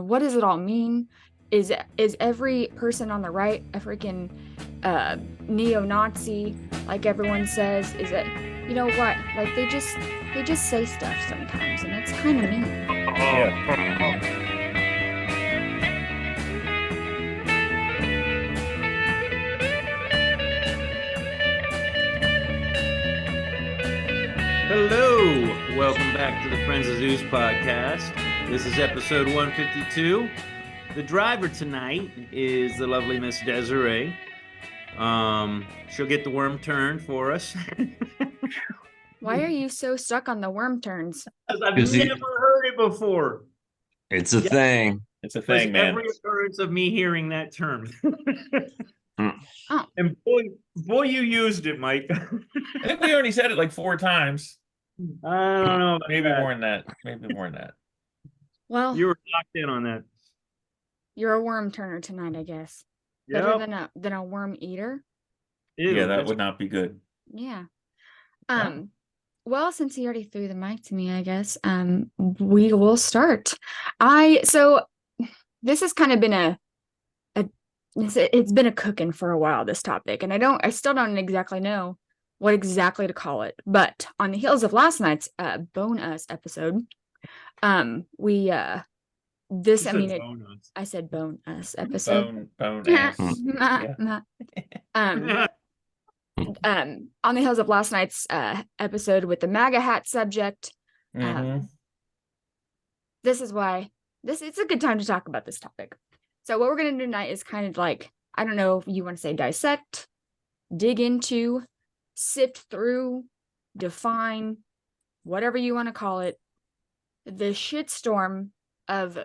What does it all mean? Is every person on the right a freaking neo-Nazi, like everyone says? Is it, you know what? Like they just say stuff sometimes, and it's kind of mean. Yeah. Hello, welcome back to the Friends of Zeus podcast. This is episode 152. The driver tonight is the lovely Miss Desiree. She'll get the worm turn for us. Why are you so stuck on the worm turns? I've never heard it before. It's a thing. It's a thing, man. Every occurrence of me hearing that term. Oh. And boy, you used it, Mike. I think we already said it like 4 times. I don't know. Maybe more than that. Maybe more than that. Well, You were locked in on that. you're a worm turner tonight, I guess. Yep. Better than a worm eater. Ew, Yeah, that would not be good. Yeah. Yeah. Well, since he already threw the mic to me, I guess we will start. So this has kind of been it's been a cooking for a while, this topic, and I still don't exactly know what exactly to call it. But on the heels of last night's Bone Us episode, I said Bone Us episode. Bone ass. On the heels of last night's episode with the MAGA hat subject, this is why it's a good time to talk about this topic. So what we're going to do tonight is kind of like, I don't know if you want to say dissect, dig into, sift through, define, whatever you want to call it, the shitstorm of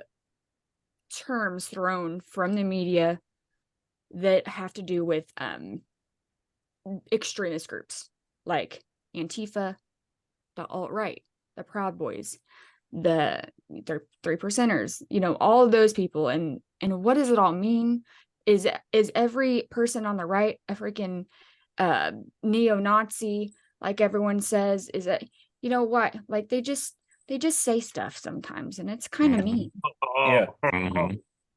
terms thrown from the media that have to do with extremist groups like Antifa, the alt-right, the Proud Boys, the 3%ers, all of those people, and what does it all mean? Is every person on the right a freaking neo-Nazi, like everyone says? Is it, you know what? Like they just say stuff sometimes, and it's kind of mean. Yeah.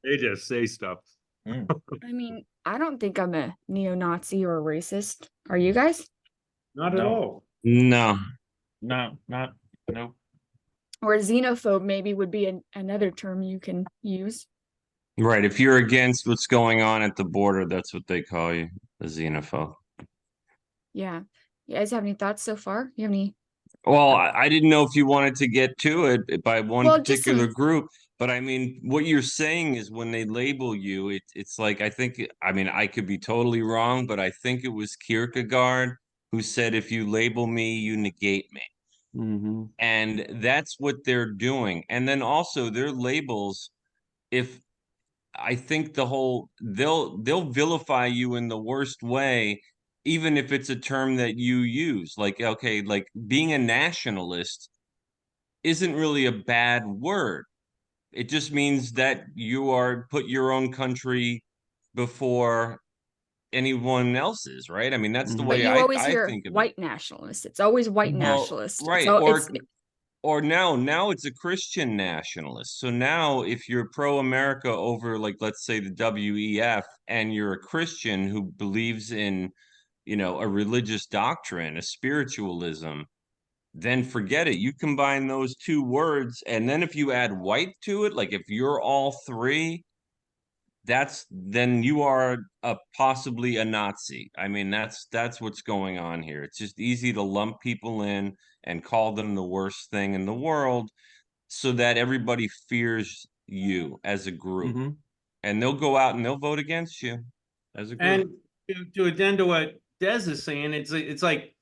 They just say stuff. I mean, I don't think I'm a neo-Nazi or a racist. Are you guys? Not at all. No. No. Or xenophobe maybe would be another term you can use. Right. If you're against what's going on at the border, that's what they call you, a xenophobe. Yeah. You guys have any thoughts so far? You have any? Well, I didn't know if you wanted to get to it by one particular group, but I mean, what you're saying is when they label you, it's like, I could be totally wrong, but I think it was Kierkegaard who said, if you label me, you negate me. Mm-hmm. And that's what they're doing. And then also their labels, I think they'll vilify you in the worst way, even if it's a term that you use. Like, okay, like being a nationalist isn't really a bad word. It just means that you put your own country before anyone else's, right? I mean, that's the way you always hear think of white nationalists. It's always white nationalists. Right. So or now it's a Christian nationalist. So now if you're pro-America over, like, let's say the WEF, and you're a Christian who believes in, a religious doctrine, a spiritualism, then forget it. You combine those two words, and then if you add white to it, like if you're all three, then you are possibly a Nazi. I mean, that's what's going on here. It's just easy to lump people in and call them the worst thing in the world so that everybody fears you as a group. Mm-hmm. And they'll go out and they'll vote against you as a group. And to attend to what Des is saying, it's like,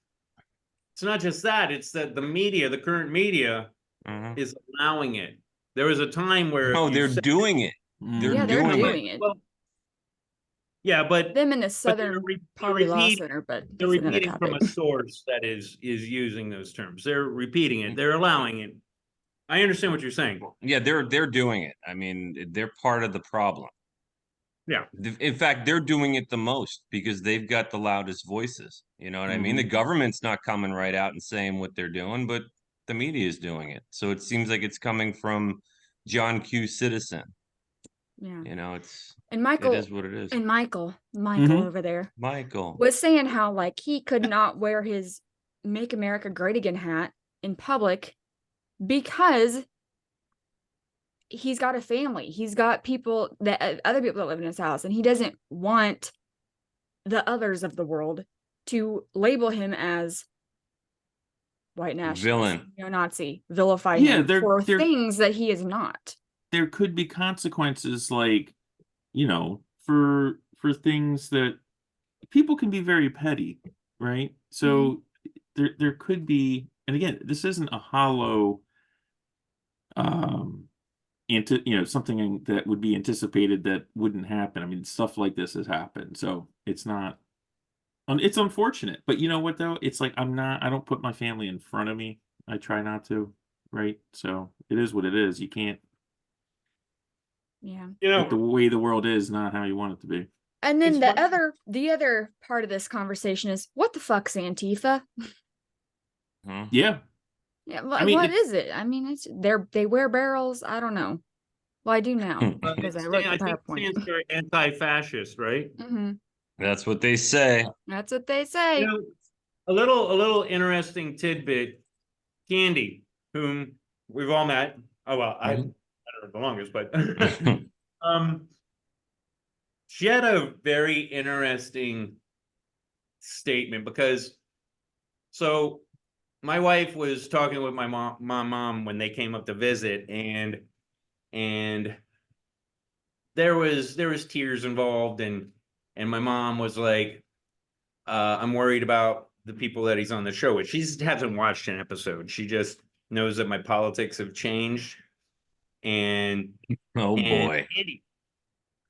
it's not just that, it's that the media, the current media, is allowing it. There was a time where they're doing it. They're doing it. Well, yeah, but them in the southern Poverty Law Center, but they're repeating from a source that is using those terms. They're repeating it. They're allowing it. I understand what you're saying. Yeah, they're doing it. I mean, they're part of the problem. Yeah. In fact, they're doing it the most because they've got the loudest voices. You know what I mean? The government's not coming right out and saying what they're doing, but the media is doing it. So it seems like it's coming from John Q. Citizen. Yeah. You know, it's And Michael, it is what it is. and Michael Mhm. over there Michael. was saying how like he could not wear his Make America Great Again hat in public because he's got a family. He's got people that other people that live in his house, and he doesn't want the others of the world to label him as white nationalist, Villain. neo-Nazi, vilify Yeah, him for they're things that he is not. there could be consequences, like, for things that people can be very petty, right? So there could be, and again, this isn't a hollow something that would be anticipated that wouldn't happen. I mean, stuff like this has happened, so it's not it's unfortunate. But you know what though? It's like I don't put my family in front of me. I try not to, right? So it is what it is. You can't, Yeah. like, the way the world is not how you want it to be. And then It's the funny. other part of this conversation is what the fuck's Antifa? Huh? Yeah. Yeah, I mean, what is it? I mean, they wear barrels. I don't know. Well, I do now because I wrote the I think it PowerPoint. stands for anti-fascist, right? That's what they say. That's what they say. A little interesting tidbit. Candy, whom we've all met. Oh well, I don't know the longest, but she had a very interesting statement because my wife was talking with my mom when they came up to visit, and there was tears involved, and my mom was like, I'm worried about the people that he's on the show with. She hasn't watched an episode. She just knows that my politics have changed. And Oh boy. Candy,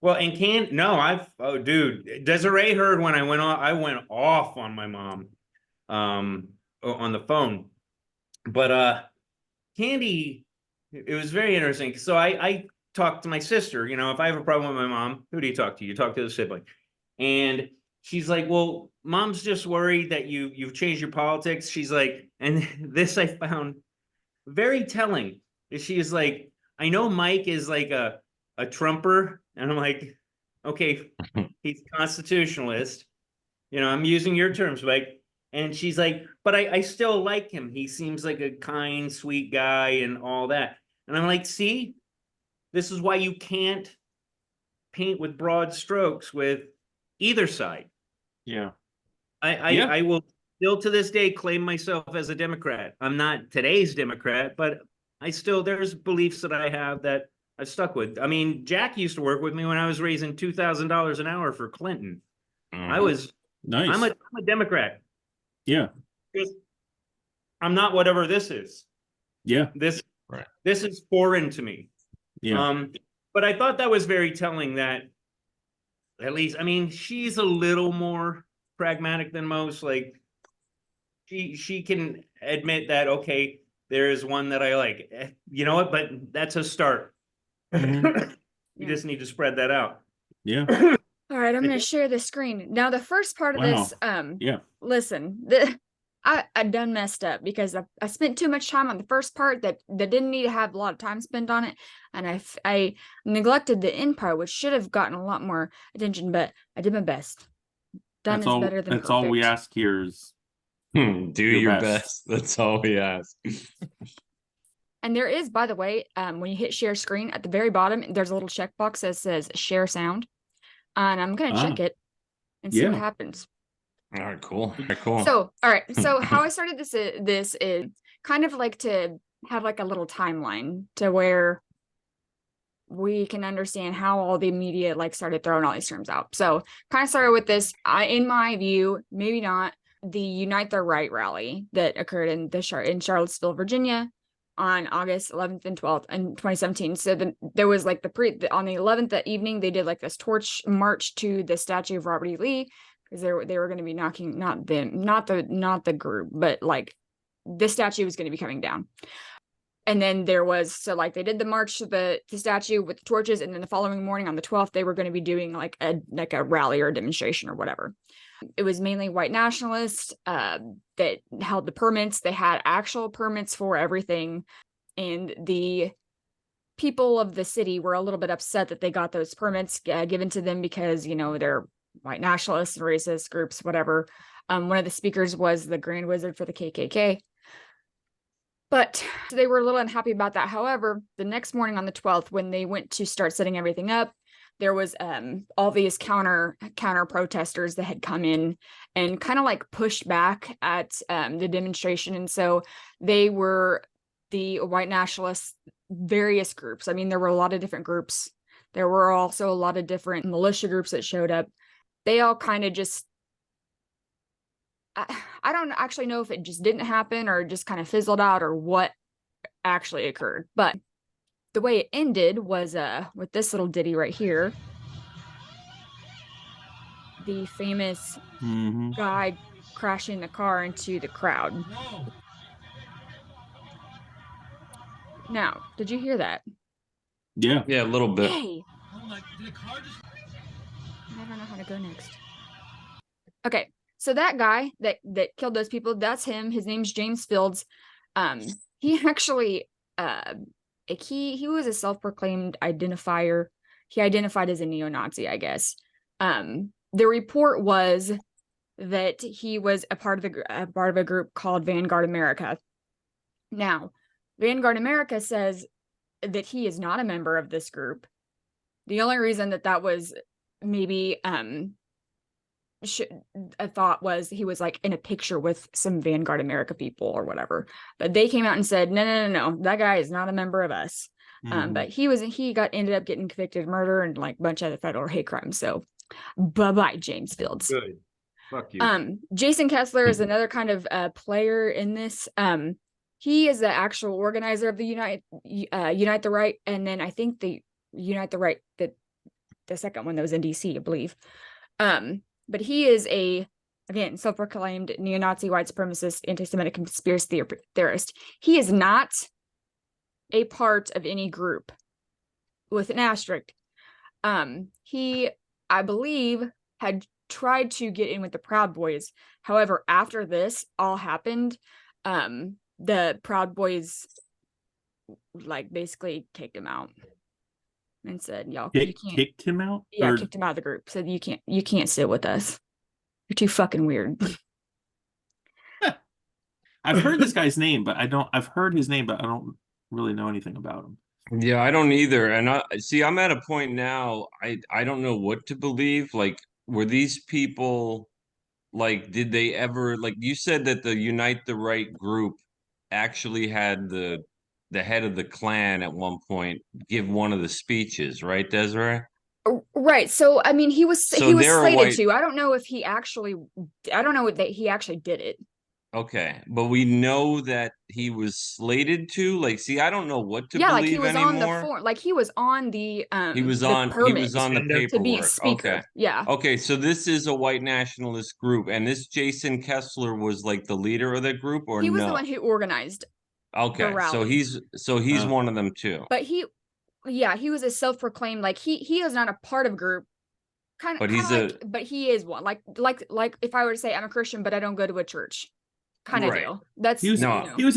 well, and dude, Desiree heard when I went off on my mom on the phone. But Candy, it was very interesting. So I talked to my sister. If I have a problem with my mom, who do you talk to? You talk to the sibling. And she's like, well, mom's just worried that you've changed your politics. She's like, and this I found very telling. She is like, I know Mike is like a Trumper, and I'm like, okay, he's constitutionalist. I'm using your terms, Mike. And she's like, but I still like him. He seems like a kind, sweet guy and all that. And I'm like, see, this is why you can't paint with broad strokes with either side. Yeah. I will still to this day claim myself as a Democrat. I'm not today's Democrat, but there's beliefs that I have that I've stuck with. I mean, Jack used to work with me when I was raising $2,000 an hour for Clinton. Mhm. Nice. I'm a Democrat. Yeah. I'm not whatever this is. Yeah. This is foreign to me. Yeah. But I thought that was very telling that, at least, I mean, she's a little more pragmatic than most. Like, she can admit that, okay, there is one that I like. You know what? But that's a start. Mhm. You just need to spread that out. Yeah. All right, I'm going to share the screen. Now, the first part of this, Yeah. listen, I done messed up because I spent too much time on the first part that didn't need to have a lot of time spent on it. And I neglected the end part, which should have gotten a lot more attention, but I did my best. Done is better than That's all we perfect. ask here is Do your best. That's all we ask. And there is, by the way, when you hit share screen at the very bottom, there's a little checkbox that says share sound. And I'm going to check it and see what happens. All right, cool. All right, cool. So, all right. So how I started this is kind of like to have like a little timeline to where we can understand how all the media like started throwing all these terms out. So kind of started with this, in my view, maybe not, the Unite the Right rally that occurred in Charlottesville, Virginia on August 11th and 12th in 2017. So there was like on the 11th that evening, they did like this torch march to the statue of Robert E. Lee, because they were going to be knocking, not the group, but like the statue was going to be coming down. And then they did the march to the statue with the torches, and then the following morning on the 12th, they were going to be doing like a rally or a demonstration or whatever. It was mainly white nationalists that held the permits. They had actual permits for everything. And the people of the city were a little bit upset that they got those permits given to them because, you know, they're white nationalists, racist groups, whatever. One of the speakers was the Grand Wizard for the KKK. But they were a little unhappy about that. However, the next morning on the 12th, when they went to start setting everything up, there was all these counter protesters that had come in and kind of like pushed back at the demonstration. And so they were the white nationalists, various groups. I mean, there were a lot of different groups. There were also a lot of different militia groups that showed up. They all kind of just, I don't actually know if it just didn't happen or just kind of fizzled out or what actually occurred. But the way it ended was with this little ditty right here. The famous guy crashing the car into the crowd. Now, did you hear that? Yeah. Yeah, a little bit. Hey! I don't know how to go next. Okay, so that guy that killed those people, that's him. His name's James Fields. He actually he was a self-proclaimed identifier. He identified as a neo-Nazi, I guess. The report was that he was a part of a group called Vanguard America. Now, Vanguard America says that he is not a member of this group. The only reason that was maybe a thought was he was like in a picture with some Vanguard America people or whatever, but they came out and said no, that guy is not a member of us. But he ended up getting convicted of murder and like a bunch of other federal hate crimes. So bye James Fields. Good. Fuck you. Jason Kessler is another kind of player in this. He is the actual organizer of the Unite the Right, and then I think the Unite the Right, the second one that was in DC, I believe. But he is again, self-proclaimed neo-Nazi, white supremacist, anti-Semitic conspiracy theorist. He is not a part of any group with an asterisk. He, I believe, had tried to get in with the Proud Boys. However, after this all happened, the Proud Boys like basically kicked him out and said, "Y'all, you can't." Kicked him out? Yeah, kicked him out of the group. Said you can't sit with us. You're too fucking weird. I've heard this guy's name, but I've heard his name, but I don't really know anything about him. Yeah, I don't either. And I'm at a point now, I don't know what to believe. Like, were these people, like, did they ever, like, you said that the Unite the Right group actually had the head of the Klan at one point give one of the speeches, right, Desiree? Right. So I mean, he was slated to. I don't know that he actually did it. Okay, but we know that he was slated to. Like, see, I don't know what to believe like he was anymore. on the form. Like he was on the he was on the paperwork to be speaker. Okay. Yeah. Okay, so this is a white nationalist group, and this Jason Kessler was like the leader of that group, or he was no? the one who organized. Okay, so he's one of them too. But he was a self-proclaimed, like he is not a part of a group. But he is one. Like if I were to say I'm a Christian, but I don't go to a church. Kind of deal. That's he was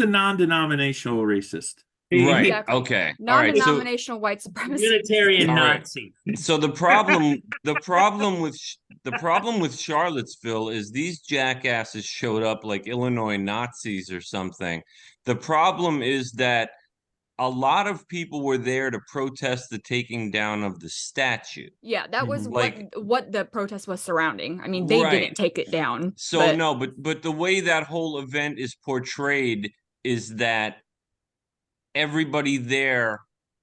a non-denominational racist. Right. Exactly. Okay. Non-denominational white supremacist. Unitarian Nazi. So the problem with Charlottesville is these jackasses showed up like Illinois Nazis or something. The problem is that a lot of people were there to protest the taking down of the statue. Yeah, that was what the protest was surrounding. I mean, they didn't take it down. So but the way that whole event is portrayed is that everybody there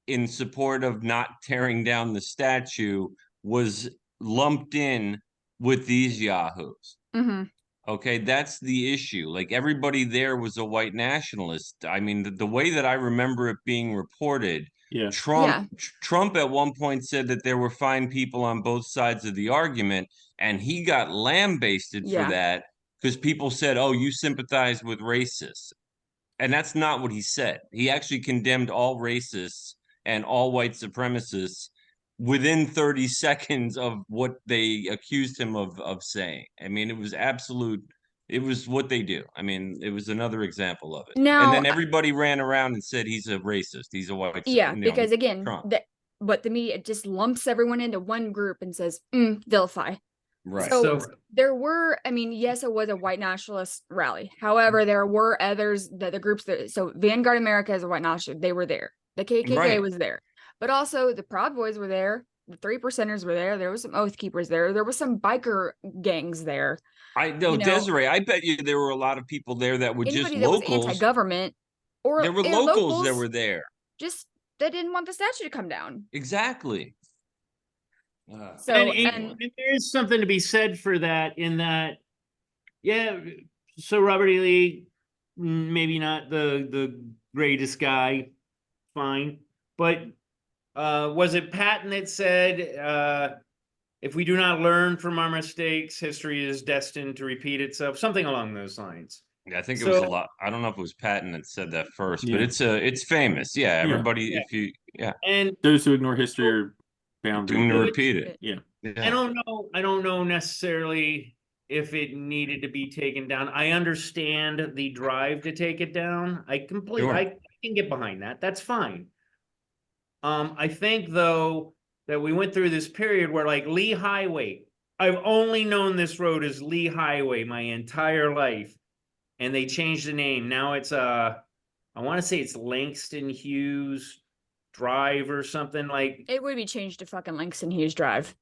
in support of not tearing down the statue was lumped in with these yahoos. Mm-hmm. Okay, that's the issue. Like, everybody there was a white nationalist. I mean, the way that I remember it being reported, Trump at one point said that there were fine people on both sides of the argument, and he got lambasted for that because people said, "Oh, you sympathize with racists." And that's not what he said. He actually condemned all racists and all white supremacists within 30 seconds of what they accused him of saying. I mean, it was absolute It was what they do. I mean, it was another example of it. And Now, then everybody ran around and said he's a racist. He's a white. yeah, because again, Trump. but the media just lumps everyone into one group and says, vilify. Right. So there were, I mean, yes, it was a white nationalist rally. However, there were others that the groups that, so Vanguard America is a white nationalist, they were there. The KKK was there, but also the Proud Boys were there. The 3%ers were there. There was some Oath Keepers there. There was some biker gangs there. I know, Desiree, I bet you there were a lot of people there that were just Anybody that was locals. anti-government, or there were locals that were there. Just they didn't want the statue to come down. Exactly. So and there is something to be said for that, in that, yeah, so Robert E. Lee, maybe not the greatest guy, fine, but was it Patton that said, if we do not learn from our mistakes, history is destined to repeat itself? Something along those lines. Yeah, I think it was a lot. I don't know if it was Patton that said that first, but it's famous. Yeah, everybody. If you, and those who ignore history are bound to repeat it. Yeah. I don't know necessarily if it needed to be taken down. I understand the drive to take it down. I can get behind that. That's fine. I think though that we went through this period where, like, Lee Highway, I've only known this road as Lee Highway my entire life, and they changed the name. Now it's I want to say it's Langston Hughes Drive or something. Like, it would be changed to fucking Langston Hughes Drive.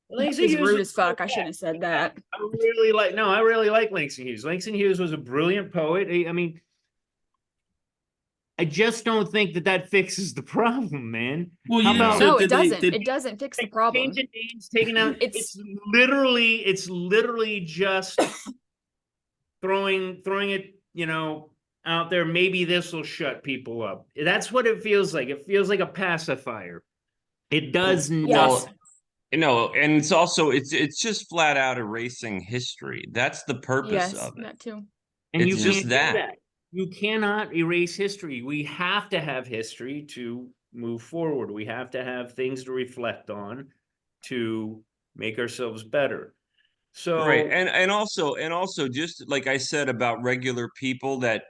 Langston He's Hughes rude as fuck. I shouldn't have said that. I really like Langston Hughes. Langston Hughes was a brilliant poet. I mean, I just don't think that fixes the problem, man. Well, no, it doesn't. It doesn't fix the problem. Changing names, taking out. It's literally just throwing it, out there. Maybe this will shut people up. That's what it feels like. It feels like a pacifier. It does not. And it's also it's just flat out erasing history. That's the purpose of it. That too. And it's you just can't do that. You cannot erase history. We have to have history to move forward. We have to have things to reflect on to make ourselves better. So right, and also just like I said about regular people that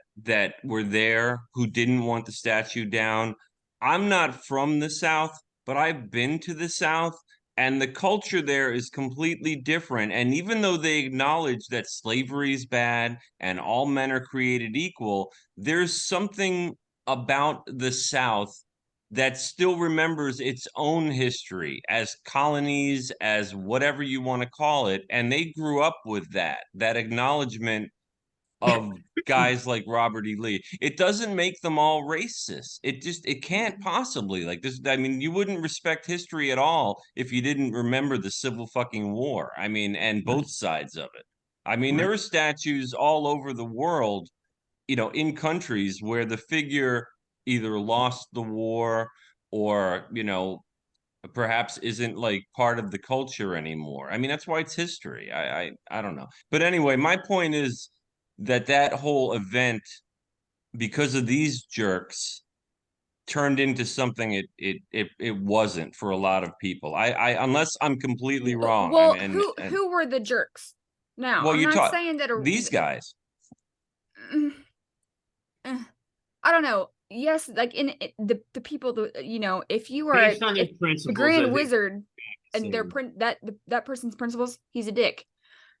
were there who didn't want the statue down. I'm not from the South, but I've been to the South, and the culture there is completely different. And even though they acknowledge that slavery is bad and all men are created equal, there's something about the South that still remembers its own history as colonies, as whatever you want to call it. And they grew up with that acknowledgement of guys like Robert E. Lee. It doesn't make them all racist. It can't possibly. Like this, I mean, you wouldn't respect history at all if you didn't remember the Civil fucking War. I mean, and both sides of it. I mean, there are statues all over the world, in countries where the figure either lost the war or, perhaps isn't like part of the culture anymore. I mean, that's why it's history. I don't know. But anyway, my point is that whole event, because of these jerks, turned into something it wasn't for a lot of people. I unless I'm completely wrong. Well, who were the jerks? Now, well, I'm not saying that these guys. I don't know. Yes, like in the people, if you are the Grand Wizard and that person's principles, he's a dick.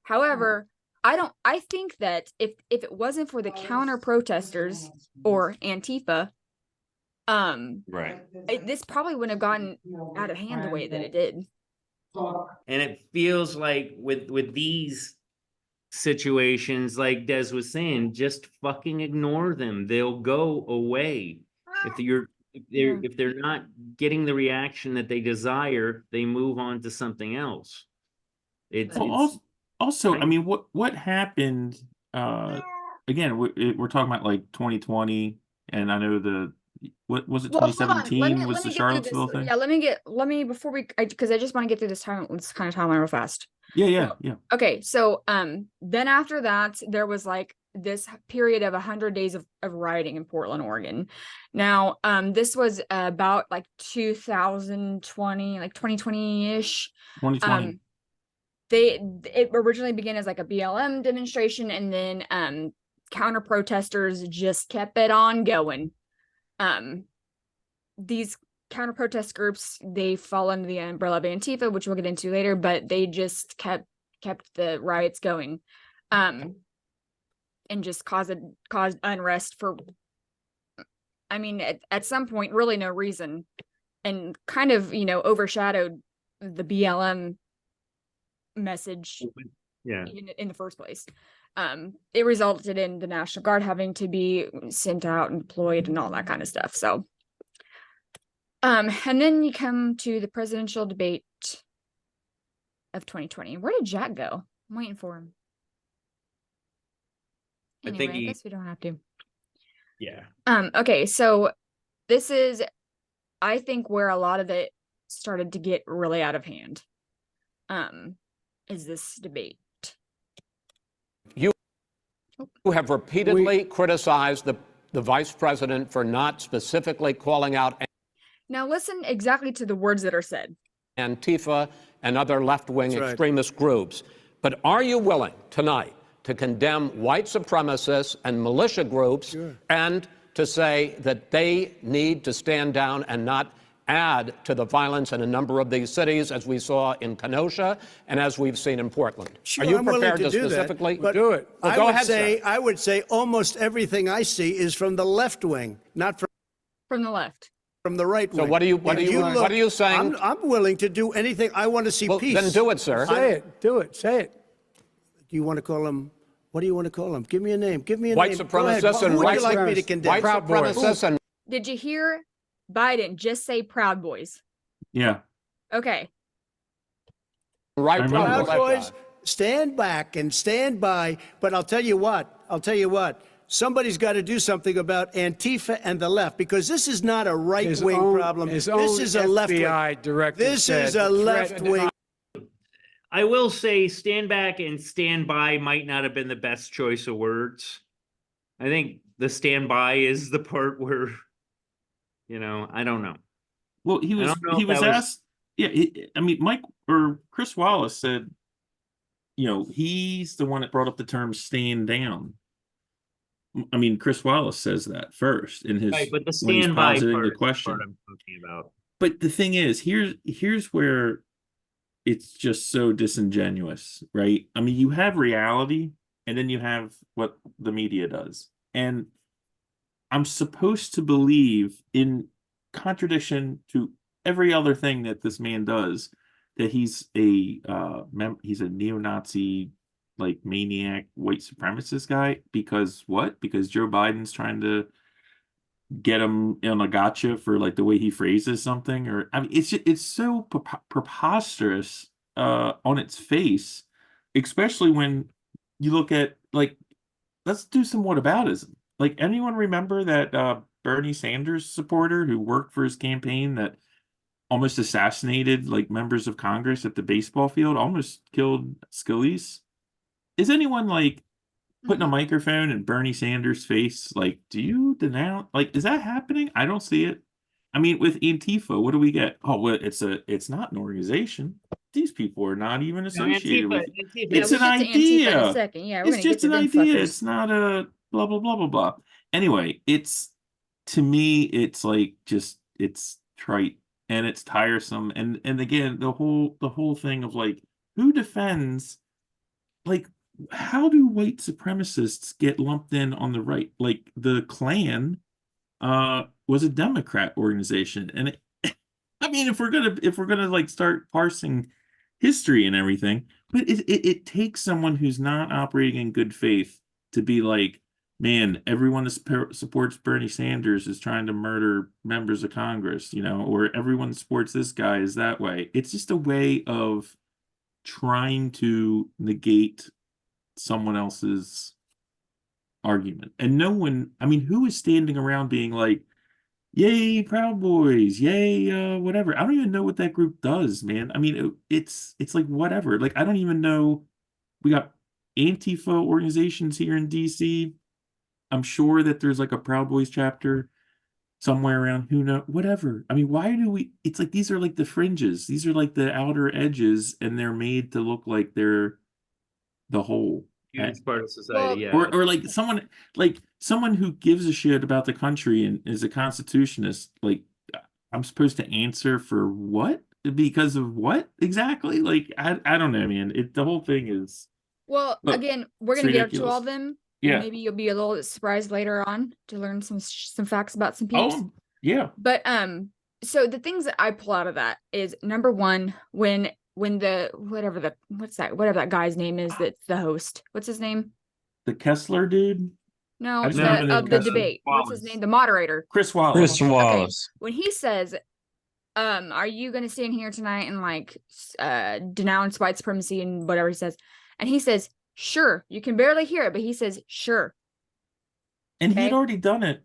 However, I think that if it wasn't for the counter protesters or Antifa, right, this probably wouldn't have gotten out of hand the way that it did. And it feels like with these situations, like Des was saying, just fucking ignore them. They'll go away. If they're not getting the reaction that they desire, they move on to something else. Also, I mean, what happened? Again, we're talking about like 2020, and I know what was it? 2017 was the Charlottesville thing. Yeah, let me before we, because I just want to get through this kind of timeline real fast. Yeah. Okay, so then after that, there was like this period of 100 days of rioting in Portland, Oregon. Now, this was about like 2020, like 2020-ish. 2020. it originally began as like a BLM demonstration, and then counter protesters just kept it on going. These counter protest groups, they fall under the umbrella of Antifa, which we'll get into later, but they just kept the riots going, and just caused unrest for, I mean, at some point, really no reason, and kind of, overshadowed the BLM message in the first place. It resulted in the National Guard having to be sent out and deployed and all that kind of stuff. So and then you come to the presidential debate of 2020. Where did Jack go? I'm waiting for him. Anyway, I guess we don't have to. Yeah. Okay, so this is, I think, where a lot of it started to get really out of hand. Is this debate. You have repeatedly criticized the vice president for not specifically calling out Now listen exactly to the words that are said. Antifa and other left-wing extremist groups. But are you willing tonight to condemn white supremacists and militia groups and to say that they need to stand down and not add to the violence in a number of these cities, as we saw in Kenosha and as we've seen in Portland? Sure, are you I'm prepared willing to do specifically that, do it? Well, go ahead, sir. I would say almost everything I see is from the left wing, not from the left. From the right wing. So what are you saying? I'm willing to do anything. I want to see peace. Then do it, sir. Say it. Do it. Say it. Do you want to call him? What do you want to call him? Give me a name. Give me a white name. Supremacists and who would you like me to condemn? White supremacists and. Did you hear Biden just say Proud Boys? Yeah. Okay. Right. Proud Boys, stand back and stand by. But I'll tell you what. Somebody's got to do something about Antifa and the left, because this is not a right-wing problem. This is a left-wing. This is a left-wing. I will say stand back and stand by might not have been the best choice of words. I think the stand by is the part where, I don't know. Well, he was asked. Yeah, I mean, Mike or Chris Wallace said, he's the one that brought up the term "stand down." I mean, Chris Wallace says that first in his but the stand by part the question. I'm talking about. But the thing is, here's where it's just so disingenuous, right? I mean, you have reality, and then you have what the media does, and I'm supposed to believe, in contradiction to every other thing that this man does, that he's a neo-Nazi, like, maniac white supremacist guy. Because what? Because Joe Biden's trying to get him in a gotcha for, like, the way he phrases something? Or, I mean, it's so preposterous on its face, especially when you look at, like, let's do some whataboutism. Like, anyone remember that Bernie Sanders supporter who worked for his campaign that almost assassinated, like, members of Congress at the baseball field, almost killed Scalise? Is anyone, like, putting a microphone in Bernie Sanders' face? Like, do you denounce? Like, is that happening? I don't see it. I mean, with Antifa, what do we get? Oh, well, it's not an organization. These people are not even associated with it. It's an idea. It's just an idea. It's not a blah, blah, blah, blah, blah. Anyway, to me, it's like, just, it's trite and it's tiresome. And again, the whole thing of, like, who defends, like, how do white supremacists get lumped in on the right? Like, the Klan was a Democrat organization, and I mean, if we're gonna like start parsing history and everything, but it takes someone who's not operating in good faith to be like, man, everyone that supports Bernie Sanders is trying to murder members of Congress, or everyone that supports this guy is that way. It's just a way of trying to negate someone else's argument. And no one, I mean, who is standing around being like, yay, Proud Boys, yay, whatever. I don't even know what that group does, man. I mean, it's like, whatever. Like, I don't even know. We got Antifa organizations here in DC. I'm sure that there's, like, a Proud Boys chapter. somewhere around whatever. I mean, why do we? It's like these are like the fringes. These are like the outer edges, and they're made to look like they're the whole. Huge part of society, yeah. Or like someone who gives a shit about the country and is a constitutionist. Like, I'm supposed to answer for what? Because of what exactly? Like, I don't know, man. The whole thing is. Well, Look, again, we're it's gonna get up to ridiculous. all of them. Yeah. Maybe you'll be a little bit surprised later on to learn some facts about some peeps. Oh, yeah. But so the things that I pull out of that is number one, when the whatever that guy's name is that's the host. What's his name? The Kessler dude? No, I just remember the of the Kessler. debate. What's his name? The moderator. Chris Wallace. Chris Wallace. When he says, are you gonna stand here tonight and like denounce white supremacy and whatever he says? And he says, sure. You can barely hear it, but he says, sure. And Okay. he'd already done it.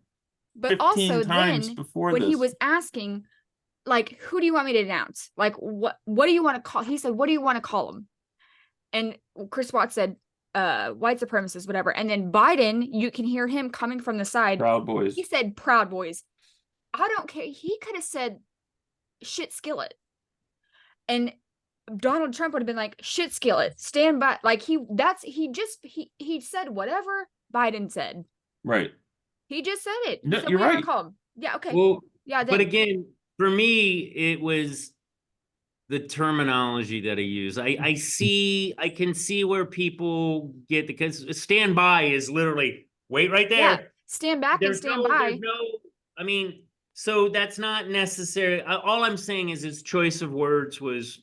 But 15 also times then before when he this. was asking, like, who do you want me to denounce? Like, what do you want to call? He said, what do you want to call him? And Chris Watts said, white supremacists, whatever. And then Biden, you can hear him coming from the side. Proud Boys. He said, Proud Boys. I don't care. He could have said shit skillet. And Donald Trump would have been like, shit skillet, stand by. Like he said whatever Biden said. Right. He just said it. No, So you're what do you right. call him? Yeah, okay. Well, Yeah, I did. but again, for me, it was the terminology that I use. I can see where people get, because stand by is literally wait right there. Yeah, stand back and stand by. I mean, so that's not necessary. All I'm saying is his choice of words was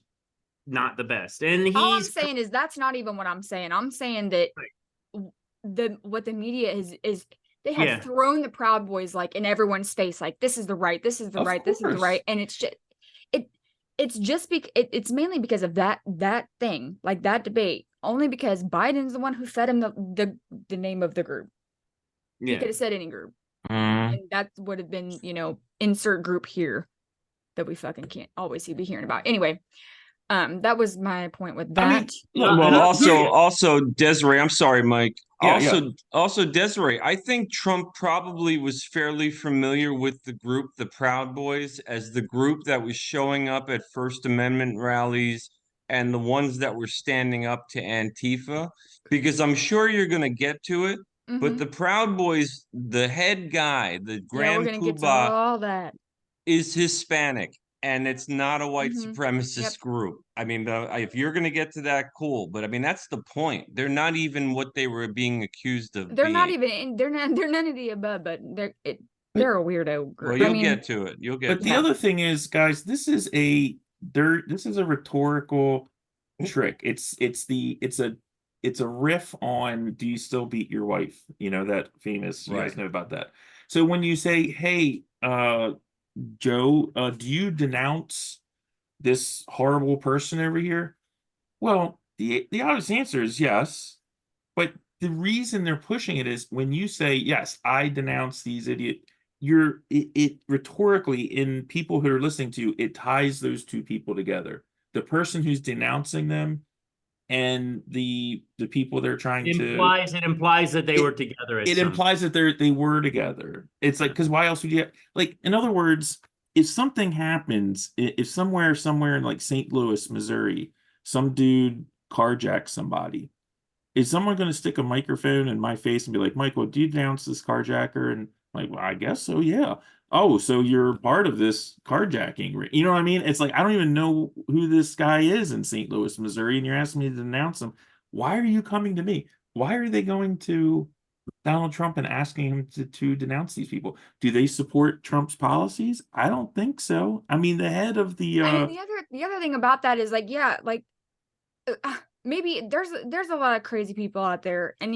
not the best. And All I'm saying is that's not even what I'm saying. I'm saying that what the media is they have thrown the Proud Boys like in everyone's face, like this is the right, this is the right, this is the right, and it's just it's mainly because of that thing, like that debate, only because Biden's the one who fed him the name of the group. He could have said any group, and that would have been, insert group here that we fucking can't always be hearing about. Anyway, that was my point with that. Also Desiree, I'm sorry, Mike. Yeah, Also Desiree, I think Trump probably was fairly familiar with the group, the Proud Boys, as the group that was showing up at First Amendment rallies and the ones that were standing up to Antifa, because I'm sure you're going to get to it. But the Proud Boys, the head guy, the Grand we're gonna get to Poobah, all that, is Hispanic. And it's not a white supremacist group. I mean, if you're going to get to that, cool. But I mean, that's the point. They're not even what they were being accused of. They're not even. They're none of the above. But they're a weirdo group. Well, you'll get to it. You'll get. But the other thing is, guys, this is a rhetorical trick. It's a riff on "Do you still beat your wife?" That famous. You guys know about that. So when you say, "Hey, Joe, do you denounce this horrible person over here?" Well, the obvious answer is yes. But the reason they're pushing it is when you say, yes, I denounce these idiots, it rhetorically, in people who are listening to you, it ties those two people together. The person who's denouncing them and the people they're trying it implies that they were together. It implies that they were together. It's like, because why else would you like, in other words, if something happens, if somewhere in like St. Louis, Missouri, some dude carjacks somebody, is someone going to stick a microphone in my face and be like, Michael, do you denounce this carjacker? And I'm like, well, I guess so, yeah. Oh, so you're part of this carjacking. You know what I mean? It's like, I don't even know who this guy is in St. Louis, Missouri, and you're asking me to denounce him. Why are you coming to me? Why are they going to Donald Trump and asking him to denounce these people? Do they support Trump's policies? I don't think so. I mean, the head of the the other thing about that is like, yeah, like maybe there's a lot of crazy people out there, and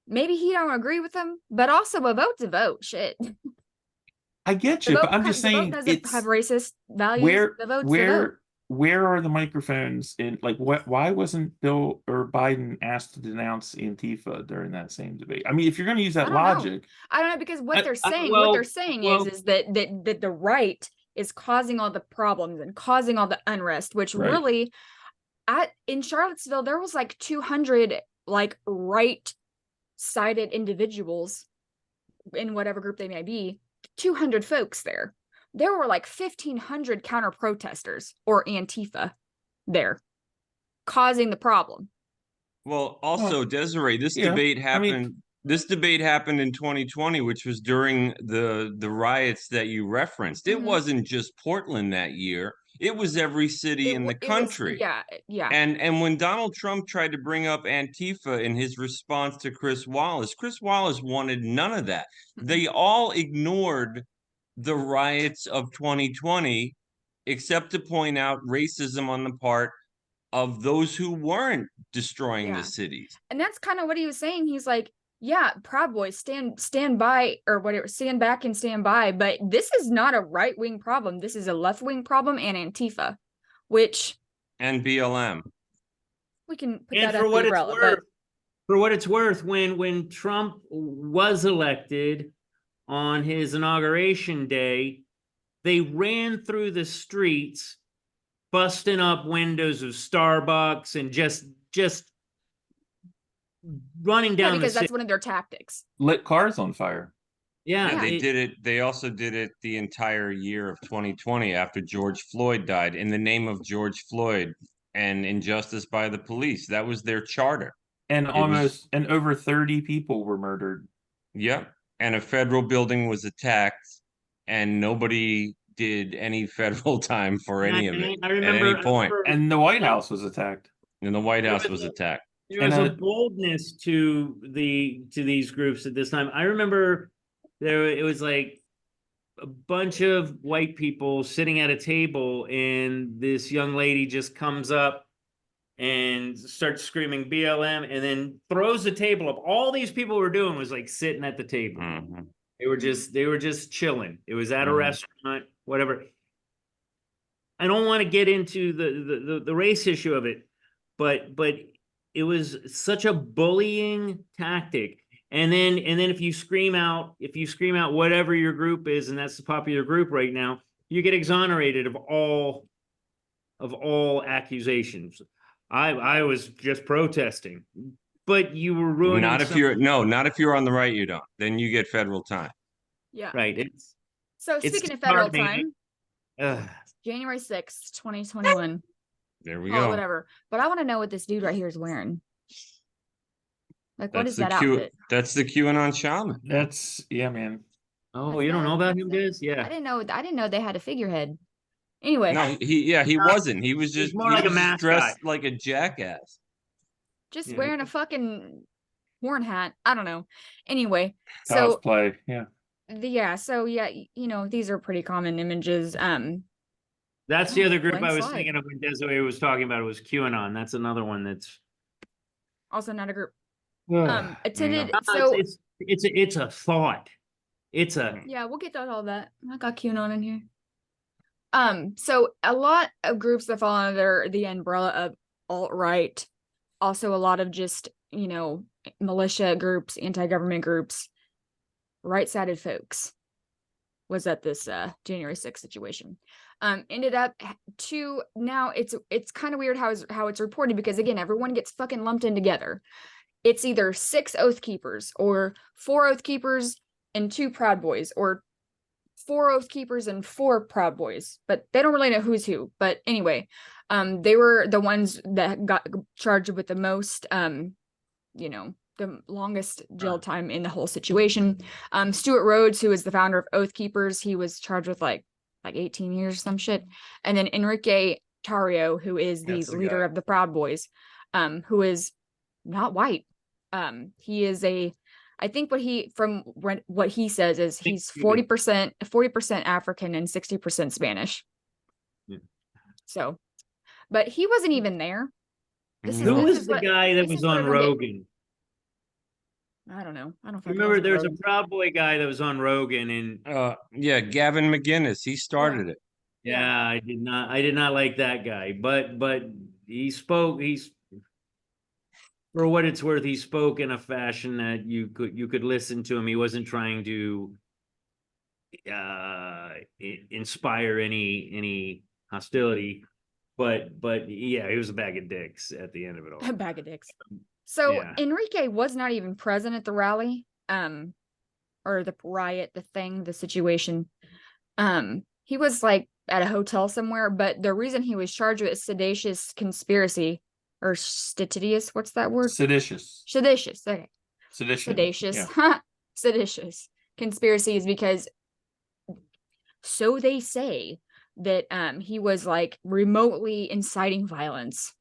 maybe he don't agree with them, but also a vote's a vote. Shit. I get you, but I'm just saying, doesn't have racist values. Where are the microphones in, like, why wasn't Bill or Biden asked to denounce Antifa during that same debate? I mean, if you're going to use that logic, I don't know, because what they're saying is that the right is causing all the problems and causing all the unrest, which really, in Charlottesville, there was like 200 like right-sided individuals in whatever group they may be 200 folks there. There were like 1,500 counter protesters or Antifa there, causing the problem. Well, also, Desiree, this yeah, debate I mean- happened. This debate happened in 2020, which was during the riots that you referenced. It Mhm. wasn't just Portland that year. It was every city in the country. Yeah. And when Donald Trump tried to bring up Antifa in his response to Chris Wallace wanted none of that. They all ignored the riots of 2020, except to point out racism on the part of those who weren't destroying Yeah. the cities. And that's kind of what he was saying. He's like, yeah, Proud Boys, stand by, or whatever, stand back and stand by. But this is not a right-wing problem. This is a left-wing problem, and Antifa, which And BLM. we can put And that for up what the it's umbrella. worth, for what it's worth, when Trump was elected on his inauguration day, they ran through the streets, busting up windows of Starbucks and just running Yeah, down because the that's city. one of their tactics. Lit cars on fire. Yeah, Yeah, they it- did it. They also did it the entire year of 2020 after George Floyd died in the name of George Floyd and injustice by the police. That was their charter. And was- over 30 people were murdered. Yep. And a federal building was attacked, and nobody did any federal time for And any of it I remember, at any point. And the White House was attacked. And the White There House was was attacked. there was And, a boldness to these groups at this time. I remember it was like a bunch of white people sitting at a table, and this young lady just comes up and starts screaming BLM, and then throws the table up. All these people were doing was like sitting at the table. Mhm. They were just chilling. It was at a Mhm. restaurant, whatever. I don't want to get into the race issue of it, but it was such a bullying tactic. And then if you scream out whatever your group is, and that's the popular group right now, you get exonerated of all accusations. I was just protesting, but you were ruining. Not if you're on the right, you don't. Then you get federal time. Yeah. right. So it's speaking of federal disheartening. time, January 6th, 2021. There we Call it go. whatever. But I want to know what this dude right here is wearing. Like, what is that Q. outfit? That's the QAnon shaman. Yeah, man. Oh, you don't know about him, Diz? Yeah. I didn't know they had a figurehead. Anyway, No, he wasn't. He was just more like a mascot. dressed like a jackass. just Yeah. wearing a fucking horn hat. I don't know. Anyway, so Cosplay. Yeah. these are pretty common images. That's the other group blank I was slide. thinking of when Desiree was talking about. It was QAnon. That's another one that's Also not a group. Ugh, Attended. No, So it's a thought. It's a yeah, we'll get to all that. I got QAnon in here. So a lot of groups that fall under the umbrella of alt-right, also a lot of just, militia groups, anti-government groups, right-sided folks was at this January 6th situation. Ended up now it's kind of weird how it's reported, because again, everyone gets fucking lumped in together. It's either 6 Oath Keepers or 4 Oath Keepers and 2 Proud Boys, or 4 Oath Keepers and 4 Proud Boys, but they don't really know who's who. But anyway, they were the ones that got charged with the most, the longest jail time in the whole situation. Stuart Rhodes, who is the founder of Oath Keepers, he was charged with like 18 years or some shit. And then Enrique Tarrio, who is the That's the leader guy. of the Proud Boys, who is not white. He is I think what he says is he's 40% African and 60% Spanish. Yeah. So, but he wasn't even there. Who was the guy that was on Rogan? I don't know. I don't Remember, there was a Proud Boy guy that was on Rogan, and Yeah, Gavin McGinnis. He started it. yeah, I did not like that guy, but he spoke. For what it's worth, he spoke in a fashion that you could listen to him. He wasn't trying to inspire any hostility, but yeah, he was a bag of dicks at the end of it all. A bag of dicks. So Yeah. Enrique was not even present at the rally. or the riot, the situation. He was like at a hotel somewhere, but the reason he was charged with seditious conspiracy or seditious, what's that word? Seditious. Seditious. Okay. Sedition. Seditious. Yeah. Seditious conspiracy is because so they say that he was like remotely inciting violence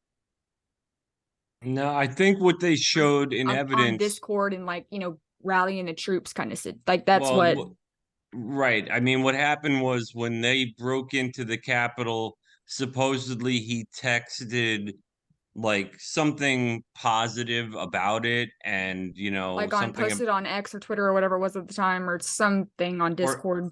No, I think what they showed in on evidence. Discord and like, rallying the troops kind of like that's well, what Right. I mean, what happened was when they broke into the Capitol, supposedly he texted like something positive about it, and like on something posted on X or Twitter or whatever it was at the time, or something on Discord.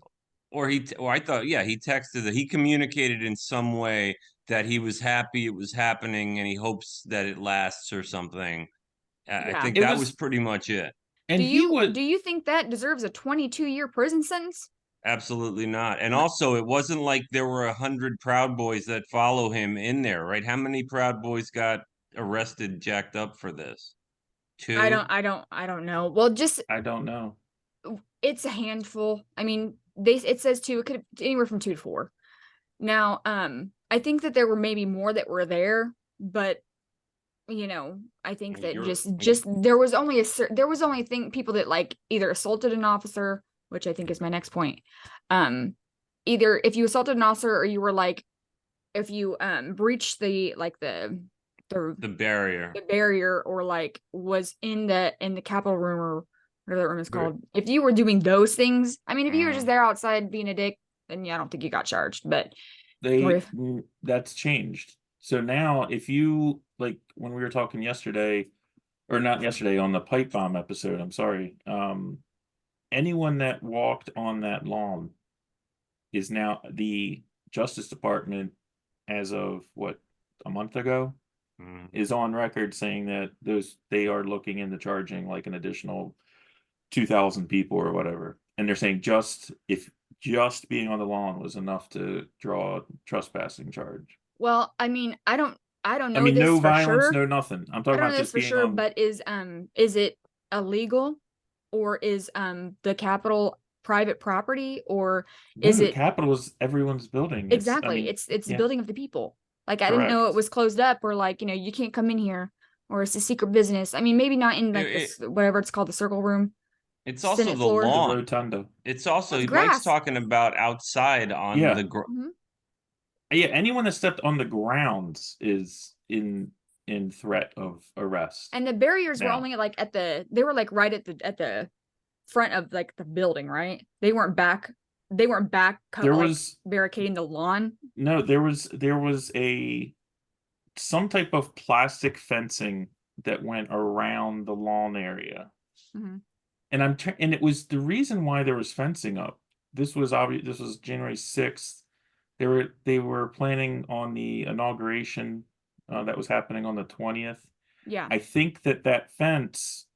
or I thought, yeah, he texted that he communicated in some way that he was happy it was happening and he hopes that it lasts or something. I Yeah. think It that was- was pretty much it. And do he you would. do you think that deserves a 22-year prison sentence? Absolutely not. And also, it wasn't like there were 100 Proud Boys that follow him in there, right? How many Proud Boys got arrested, jacked up for this? Two? I don't know. Well, just I don't know. it's a handful. I mean, it says two, it could anywhere from 2 to 4. Now, I think that there were maybe more that were there, but I think that just there was only people that like either assaulted an officer, which I think is my next point. Either if you assaulted an officer or you were like, if you breached the barrier or like was in the Capitol room or whatever that room is called. If you were doing those things, I mean, if you were just there outside being a dick, then yeah, I don't think you got charged. But That's changed. So now if you like when we were talking yesterday, or not yesterday on the pipe bomb episode, I'm sorry. Anyone that walked on that lawn is now the Justice Department, as of what, a month ago, is on record saying that they are looking into charging like an additional 2,000 people or whatever. And they're saying just being on the lawn was enough to draw a trespassing charge. well, I mean, I don't know this no for violence, sure. no nothing. I'm I talking don't know about this just for being sure, on. but is it illegal, or is the Capitol private property, or is the it Capitol is everyone's building. exactly? It's the yeah. building of the people. Like I didn't know it Correct. was closed up, or like you can't come in here, or it's a secret business. I mean, maybe not in like this whatever it's called, the circle room. It's also Senate the floor. The lawn. rotunda. It's also It's Mike's grass. talking about outside on Yeah. the Mhm. Yeah, anyone that stepped on the grounds is in threat of arrest. And the barriers were now. only like they were like right at the front of like the building, right? They weren't back There was barricading the lawn. no, there was some type of plastic fencing that went around the lawn area. Mhm. And it was the reason why there was fencing up. This was obvious. This was January 6th. They were planning on the inauguration that was happening on the 20th. Yeah. I think that fence,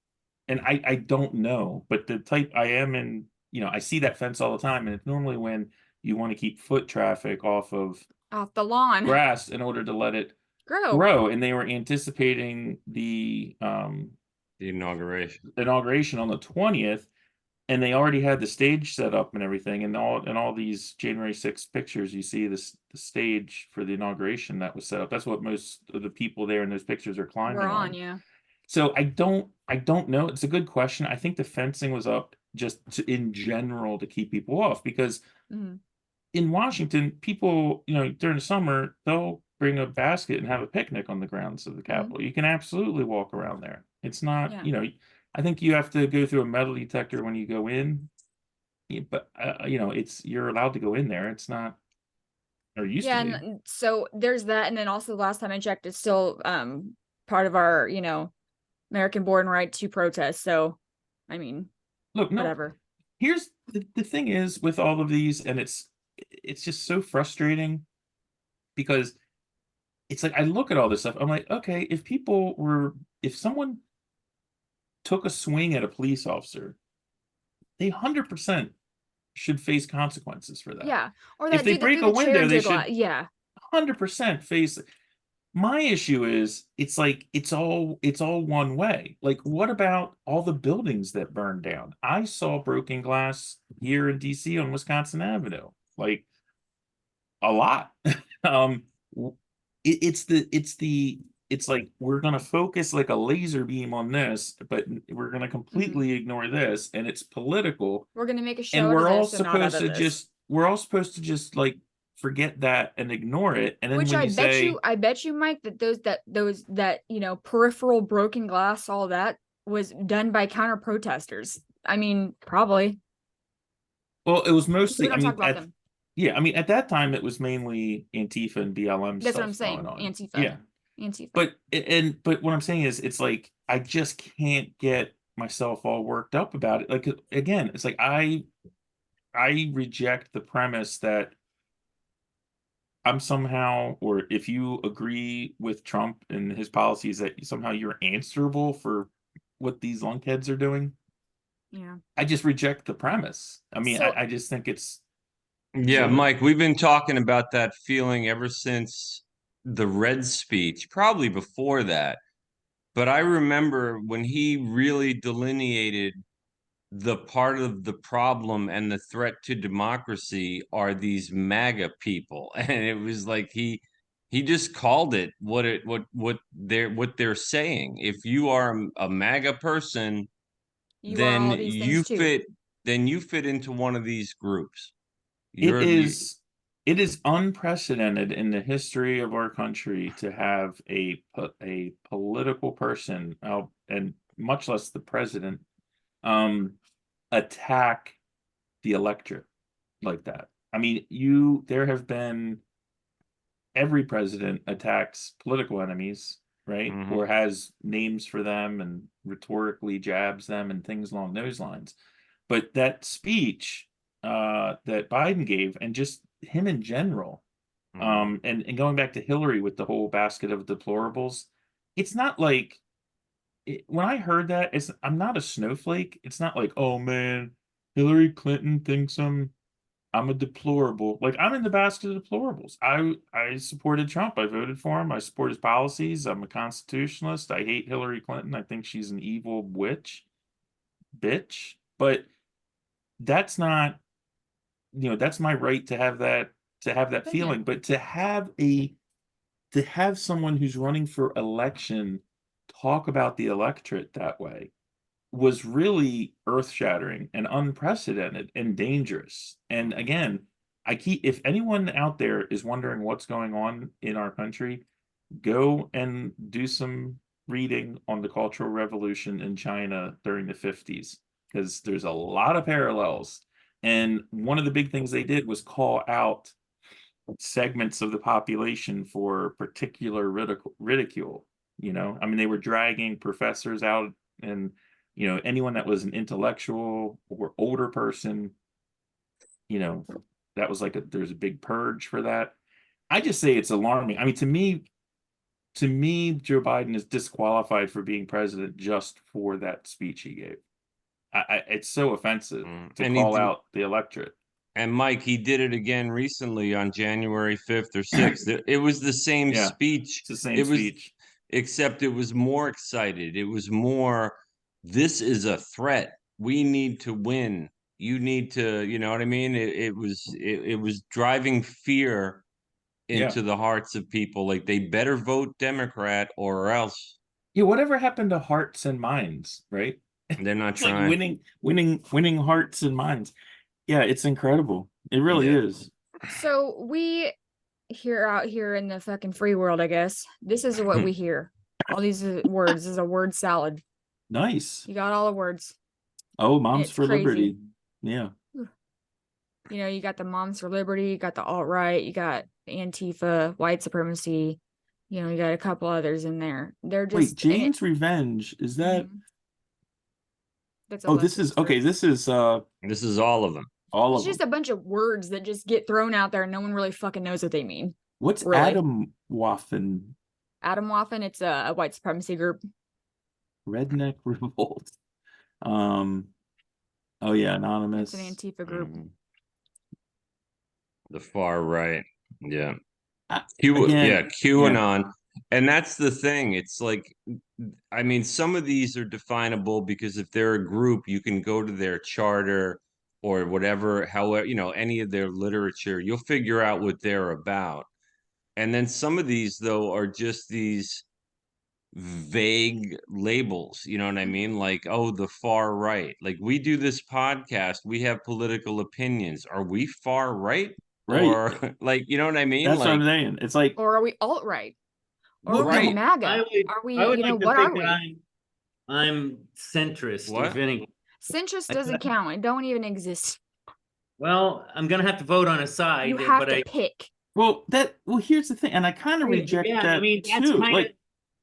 and I don't know, but the type I am in, I see that fence all the time, and it's normally when you want to keep foot traffic off of the lawn. grass in order to let it grow. And they were anticipating the inauguration on the 20th, and they already had the stage set up and everything, and all these January 6th pictures you see the stage for the inauguration that was set up. That's what most of the people there in those pictures are climbing We're on, on. yeah. So I don't know. It's a good question. I think the fencing was up just in general to keep people off, because in Washington, people, during the summer, they'll bring a basket and have a picnic on the grounds of the Capitol. You can absolutely walk around there. It's not, I think you have to go through a metal detector when you go in, but you're allowed to go in there. It's not, or used to be. And so there's that, and then also the last time I checked, it's still part of our American born right to protest. So I mean, look, whatever. Here's the thing is with all of these, and it's just so frustrating, because it's like I look at all this stuff, I'm like, okay, if someone took a swing at a police officer, they 100% should face consequences for that. Yeah, or if they break a window, they should 100% face. My issue is it's like it's all one way. Like, what about all the buildings that burned down? I saw broken glass here in DC on Wisconsin Avenue. Like a lot. um it's like we're gonna focus like a laser beam on this, but we're gonna completely ignore this, and it's political. We're gonna make a And show out of this and not out of this. we're all supposed to just like forget that and ignore it. And then Which when you say, I bet you, Mike, that those peripheral broken glass, all that was done by counter protesters. I mean, probably. well, it was We mostly, don't talk about them. yeah, I mean, at that time it was mainly Antifa and BLM That's what I'm stuff saying. going on. Antifa. Yeah. Antifa. But what I'm saying is it's like I just can't get myself all worked up about it. Like again, it's like I reject the premise that I'm somehow, or if you agree with Trump and his policies, that somehow you're answerable for what these lunkheads are doing. Yeah. I just reject the premise. I mean, So- I just think it's Yeah, Mike, we've been talking about that feeling ever since the Red speech, probably before that. But I remember when he really delineated the part of the problem and the threat to democracy are these MAGA people. And it was like he just called it what they're saying. If you are a MAGA person, you are all these things too. then you fit into one of these groups. it You're is it is unprecedented in the history of our country to have a political person, and much less the president, um, attack the electorate like that. I mean, there have been every president attacks political enemies, right? Mhm. Or has names for them and rhetorically jabs them and things along those lines. But that speech that Biden gave, and just him in general, and going back to Hillary with the whole basket of deplorables, it's not like when I heard that, I'm not a snowflake. It's not like, oh man, Hillary Clinton thinks I'm a deplorable. Like, I'm in the basket of deplorables. I supported Trump. I voted for him. I support his policies. I'm a constitutionalist. I hate Hillary Clinton. I think she's an evil bitch. But that's not, that's my right to have that feeling. But to have someone who's running for election talk about the electorate that way was really earth-shattering and unprecedented and dangerous. And again, if anyone out there is wondering what's going on in our country, go and do some reading on the Cultural Revolution in China during the 50s, because there's a lot of parallels. And one of the big things they did was call out segments of the population for particular ridicule. I mean, they were dragging professors out, and anyone that was an intellectual or older person, that was there's a big purge for that. I just say it's alarming. I mean, to me, Joe Biden is disqualified for being president just for that speech he gave. It's so offensive to call out the electorate. And Mike, he did it again recently on January 5th or 6th. It was the same speech. It's the same speech. Except it was more excited. It was more, this is a threat. We need to win. You need to, you know what I mean? It was driving fear into the hearts of people. Like, they better vote Democrat or else. Yeah, whatever happened to hearts and minds, right? They're not It's trying. like winning hearts and minds. Yeah, it's incredible. It really is. So we out here in the fucking free world, I guess. This is what we hear. All these words. This is a word salad. Nice. You got all the words. Oh, Moms It's for crazy. Liberty. Yeah. You got the Moms for Liberty, you got the alt-right, you got Antifa, white supremacy, you got a couple others in there. They're just Wait, Jane's Revenge, is that That's this is okay, this is all of them. All it's of just them. a bunch of words that just get thrown out there and no one really fucking knows what they mean. What's really. Adam Waffen? Adam Waffen, it's a white supremacy group. Redneck Revolt. Oh yeah, Anonymous. It's an Antifa group. The far right. Yeah. Again, QAnon. And that's the thing. It's like, I mean, some of these are definable because if they're a group, you can go to their charter or whatever, however, any of their literature, you'll figure out what they're about. And then some of these, though, are just these vague labels. You know what I mean? Like, oh, the far right. Like, we do this podcast, we have political opinions. Are we far right? Right. Or like, you know what I mean? That's what Like, I'm saying. It's like, Or are we alt-right? Or Well, are we right. MAGA? I Are we, would like to what think are we? that I'm centrist, What? if any. Centrist doesn't count. It don't even exist. Well, I'm gonna have to vote on a side, You have but to pick. well, here's the thing, and I kind of reject yeah, that I mean, that's too. kind of Like,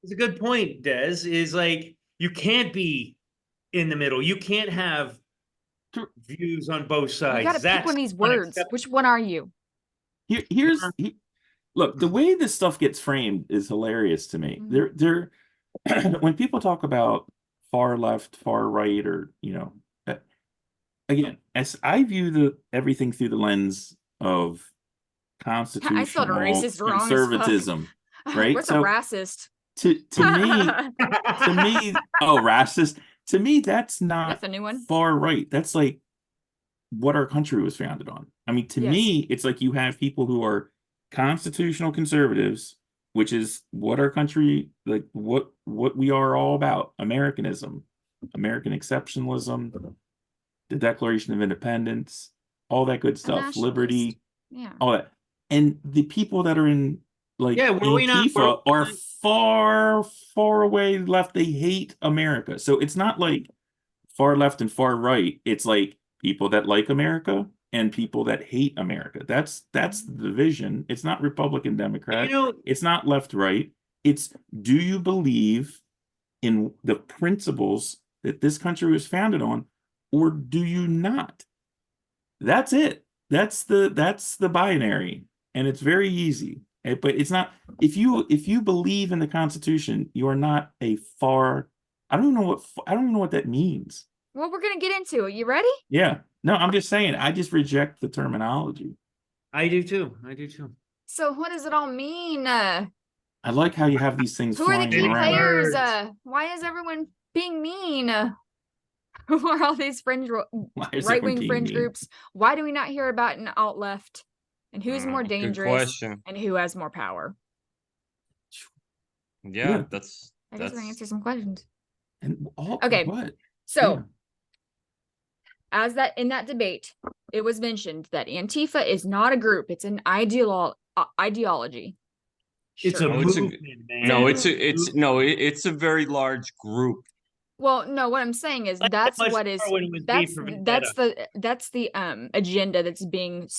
it's a good point, Des, is like you can't be in the middle. You can't have True. views on both sides. You got to pick That's one of these words. unacceptable. Which one are you? look, the way this stuff gets framed is hilarious to me. Mhm. They're when people talk about far left, far right, or again, as I view everything through the lens of I spelled constitutional racist wrong as fuck. conservatism, right? What's a So racist? to me, oh, racist. To me, that's not That's a new one. far right. That's like what our country was founded on. I mean, to Yes. me, it's like you have people who are constitutional conservatives, which is what our country, like what we are all about: Americanism, American exceptionalism, the Declaration of Independence, all that good stuff, nationalist. liberty, Yeah. all that. And the people that are in like were we not- Antifa are far, far away left. They hate America. So it's not like far left and far right. It's like people that like America and people that hate America. That's the division. It's not Republican, Democrat. It's not left, right. It's, do you believe in the principles that this country was founded on, or do you not? That's it. That's the binary, and it's very easy. But it's not, if you believe in the Constitution, you are not a far. I don't know what that means. Well, we're gonna get into it. You ready? Yeah. No, I'm just saying. I just reject the terminology. I do too. So what does it all mean? I like how you have these things Who are the flying key around. players? Words. Why is everyone being mean? Who are all these fringe Why is right everyone wing being fringe mean? groups? Why do we not hear about an alt left? And who's more Good dangerous? question. And who has more power? Yeah. That's I guess we're gonna answer some questions. And all, Okay. What? So Yeah. as that in that debate, it was mentioned that Antifa is not a group; it's an ideology. It's Sure. a No, it's a- movement, man. no, it's a very large group. Well, no, what I'm saying is Like, that's much what is more when it was V that's for Vendetta. that's the agenda that's being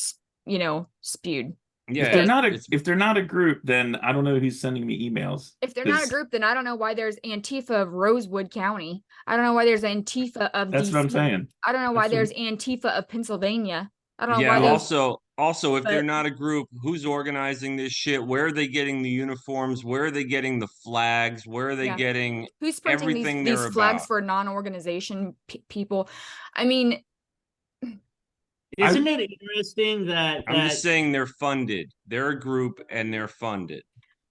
spewed. Yeah, If they're not it's- if they're not a group, then I don't know who's sending me emails. If they're not a 'Cause group, then I don't know why there's Antifa of Rosewood County. I don't know why there's Antifa of That's DC. what I'm saying. I don't know why That's there's Antifa of Pennsylvania. I don't know yeah. why there's Also, if they're but- not a group, who's organizing this shit? Where are they getting the uniforms? Where are they getting the flags? Where are they Yeah. getting who's printing everything these they're flags about? for non-organization people. I mean, Isn't it interesting that I'm just saying they're funded. They're a group and they're funded.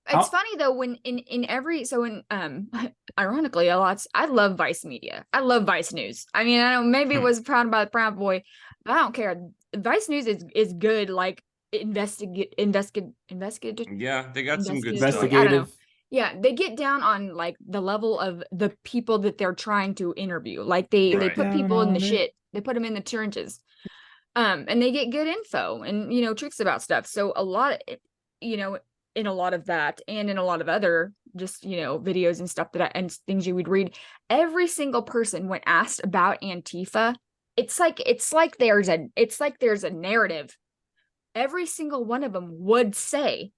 it's funny though when in every so in ironically I love Vice Media. I love Vice News. I mean, I know maybe it was Proud by the Proud Boy, but I don't care. Vice News is good, like investigative. Yeah, they got some good Investigative. stuff. I don't know. investigative. Yeah, they get down on like the level of the people that they're trying to interview. Like they Right. put people in the Down on it. shit. They put them in the trenches. And they get good info and tricks about stuff. So a lot of in a lot of that and in a lot of other just videos and stuff and things you would read, every single person when asked about Antifa, it's like there's a narrative. Every single one of them would say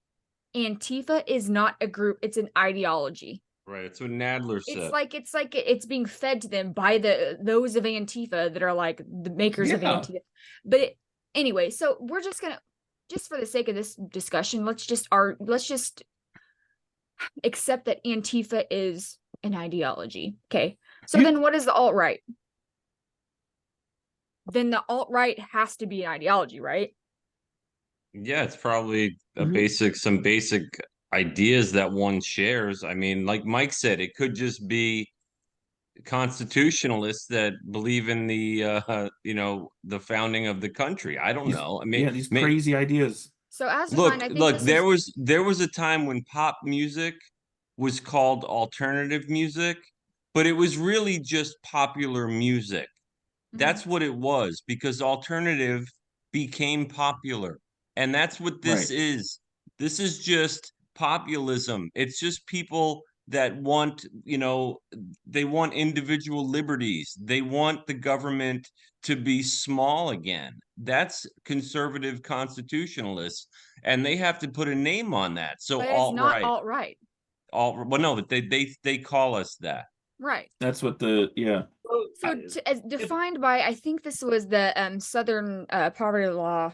Antifa is not a group, it's an ideology. Right. It's what Nadler said. It's like it's being fed to them by those of Antifa that are like the makers of Yeah. Antifa. But anyway, so we're just gonna, just for the sake of this discussion, let's just accept that Antifa is an ideology. Okay. So then what is the alt-right? Then the alt-right has to be an ideology, right? Yeah, it's probably Mhm. some basic ideas that one shares. I mean, like Mike said, it could just be constitutionalists that believe in the founding of the country. I don't know. I mean, these crazy ideas. So as defined, I think look, this there was a time when pop music was called alternative music, but it was really just popular music. That's what it was, because alternative became popular. And that's what this Right. is. This is just populism. It's just people that want, they want individual liberties. They want the government to be small again. That's conservative constitutionalists. And they have to put a name on that. So but it's not alt-right. alt-right. Well, no, they call us that. Right. That's what So as defined by, I think this was the Southern Poverty Law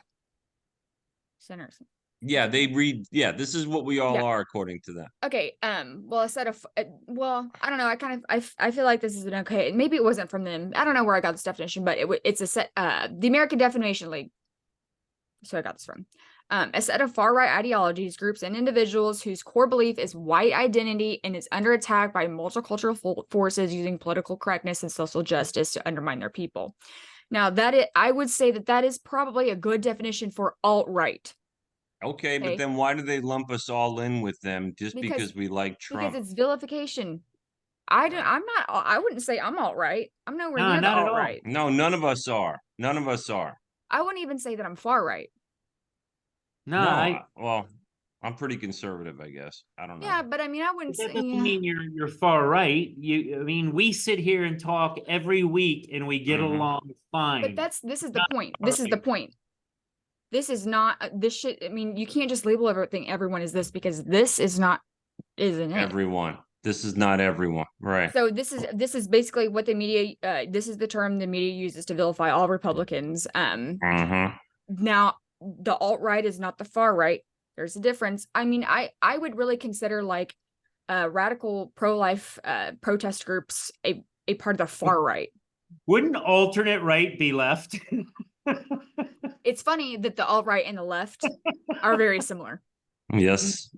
Center. Yeah, this is what we all are according to them. Okay. Well, a set of well, I don't know. I feel like this is an okay. Maybe it wasn't from them. I don't know where I got this definition, but it's a set. The American Defamation League. So I got this from. A set of far-right ideologies, groups, and individuals whose core belief is white identity and is under attack by multicultural forces using political correctness and social justice to undermine their people. Now, I would say that is probably a good definition for alt-right. Okay, but then why do they lump us all in with them just because we like Trump? Because it's vilification. I wouldn't say I'm alt-right. I'm nowhere near the alt-right. No, none of us are. None of us are. I wouldn't even say that I'm far-right. Well, I'm pretty conservative, I guess. I don't know. Yeah, but I mean, I wouldn't say. That doesn't mean you're far right. I mean, we sit here and talk every week, and we get along fine. But this is the point. This is the point. This is not this shit. I mean, you can't just label everyone as this, because this isn't it. Everyone. This is not everyone, right? So this is basically what the media. This is the term the media uses to vilify all Republicans. Now, the alt-right is not the far right. There's a difference. I mean, I would really consider like radical pro-life protest groups a part of the far right. Wouldn't alternate right be left? It's funny that the alt-right and the left are very similar. Yes.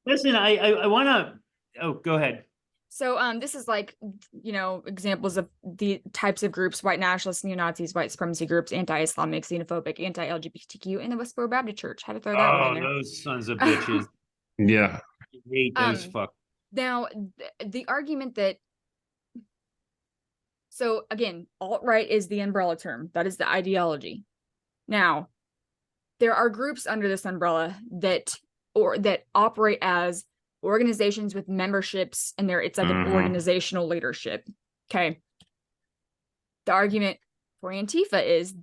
Listen, I want to. Oh, go ahead. So this is like, examples of the types of groups: white nationalists, neo-Nazis, white supremacy groups, anti-Islamic, xenophobic, anti-LGBTQ, and the Westboro Baptist Church. Had to throw that one in there. Those sons of bitches. Yeah. I hate those fuck. Now, the argument that, so again, alt-right is the umbrella term. That is the ideology. Now, there are groups under this umbrella that operate as organizations with memberships, and it's like an organizational leadership. Okay. The argument for Antifa is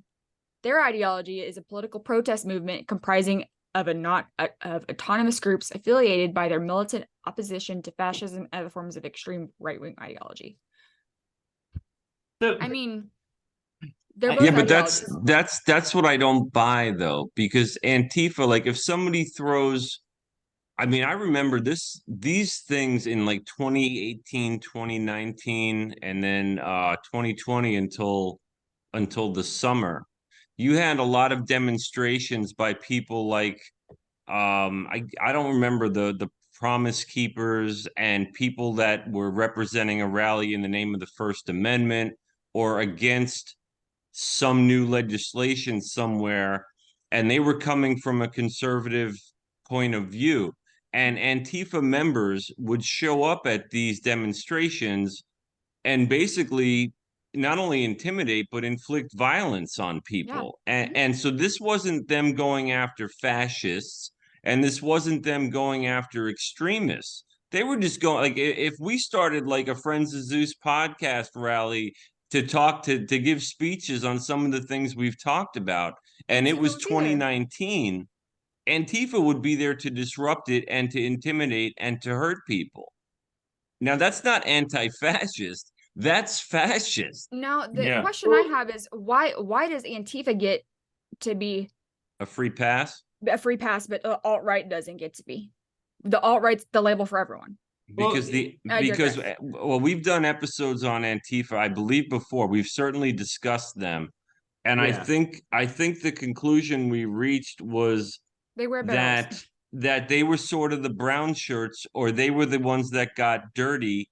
their ideology is a political protest movement comprising of of autonomous groups affiliated by their militant opposition to fascism and other forms of extreme right-wing ideology. I mean, they're both but ideologies. that's what I don't buy, though, because Antifa, like, if somebody throws, I mean, I remember these things in like 2018, 2019, and then 2020 until the summer. You had a lot of demonstrations by people like I don't remember the Promise Keepers, and people that were representing a rally in the name of the First Amendment or against some new legislation somewhere, and they were coming from a conservative point of view. And Antifa members would show up at these demonstrations and basically not only intimidate, but inflict violence on people. Yeah. And so this wasn't them going after fascists, and this wasn't them going after extremists. They were just going, like, if we started like a Friends of Zeus podcast rally to give speeches on some of the things we've talked about, and it was 2019, Antifa would be there to disrupt it and to intimidate and to hurt people. Now, that's not anti-fascist. That's fascist. Now, the question I have is why does Antifa get to be a free pass? A free pass, but alt-right doesn't get to be. The alt-right's the label for everyone. Because we've done episodes on Antifa, I believe, before. We've certainly discussed them. And I think the conclusion we reached was they wear bells. that they were sort of the brown shirts, or they were the ones that got dirty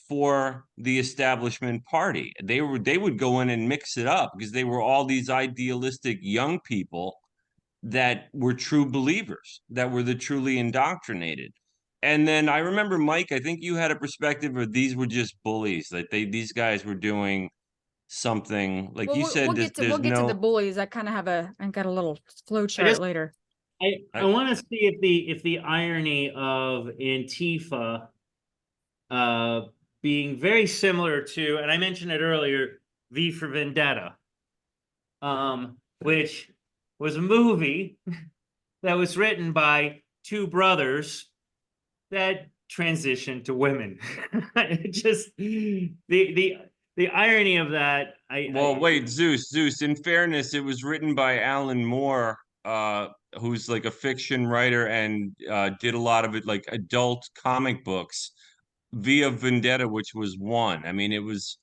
for the establishment party. They would go in and mix it up because they were all these idealistic young people that were true believers, that were the truly indoctrinated. And then I remember, Mike, I think you had a perspective of these were just bullies, that these guys were doing something like Well, you said. we'll get to the bullies. I got a little flow chart later. I want to see if the irony of Antifa being very similar to, and I mentioned it earlier, V for Vendetta, which was a movie that was written by two brothers that transitioned to women. It just the irony of that. Wait, Zeus. In fairness, it was written by Alan Moore, who's like a fiction writer and did a lot of it, like adult comic books. Via Vendetta, which was one. I mean, it was,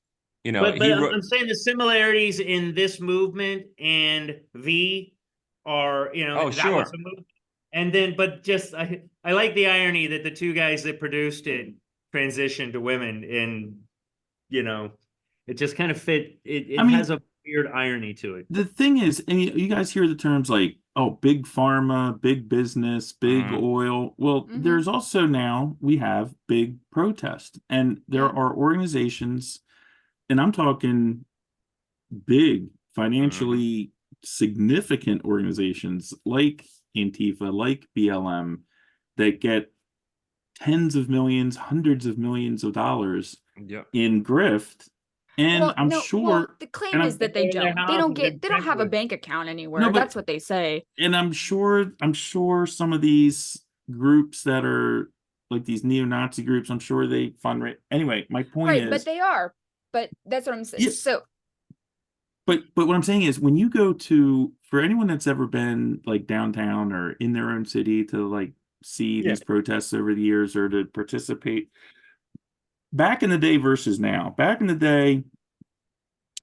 But I'm saying the similarities in this movement and V are, Oh, sure. was a movement. And then, but just I like the irony that the two guys that produced it transitioned to women, and it just kind of fit. It has a weird irony to it. The thing is, and you guys hear the terms like, oh, big pharma, big business, big oil. Well, there's also now we have big protest, and there are organizations, and I'm talking big, financially significant organizations like Antifa, like BLM, that get tens of millions, hundreds of millions of dollars in grift. And I'm sure the claim is that they don't have a bank account anywhere. No, but that's what they say. And I'm sure some of these groups that are like these neo-Nazi groups, I'm sure they fundraise. Anyway, my point is, but they are. But that's what I'm saying. Yeah. So, but what I'm saying is, when you go to, for anyone that's ever been like downtown or in their own city to like see these protests over the years or to participate, back in the day versus now. Back in the day,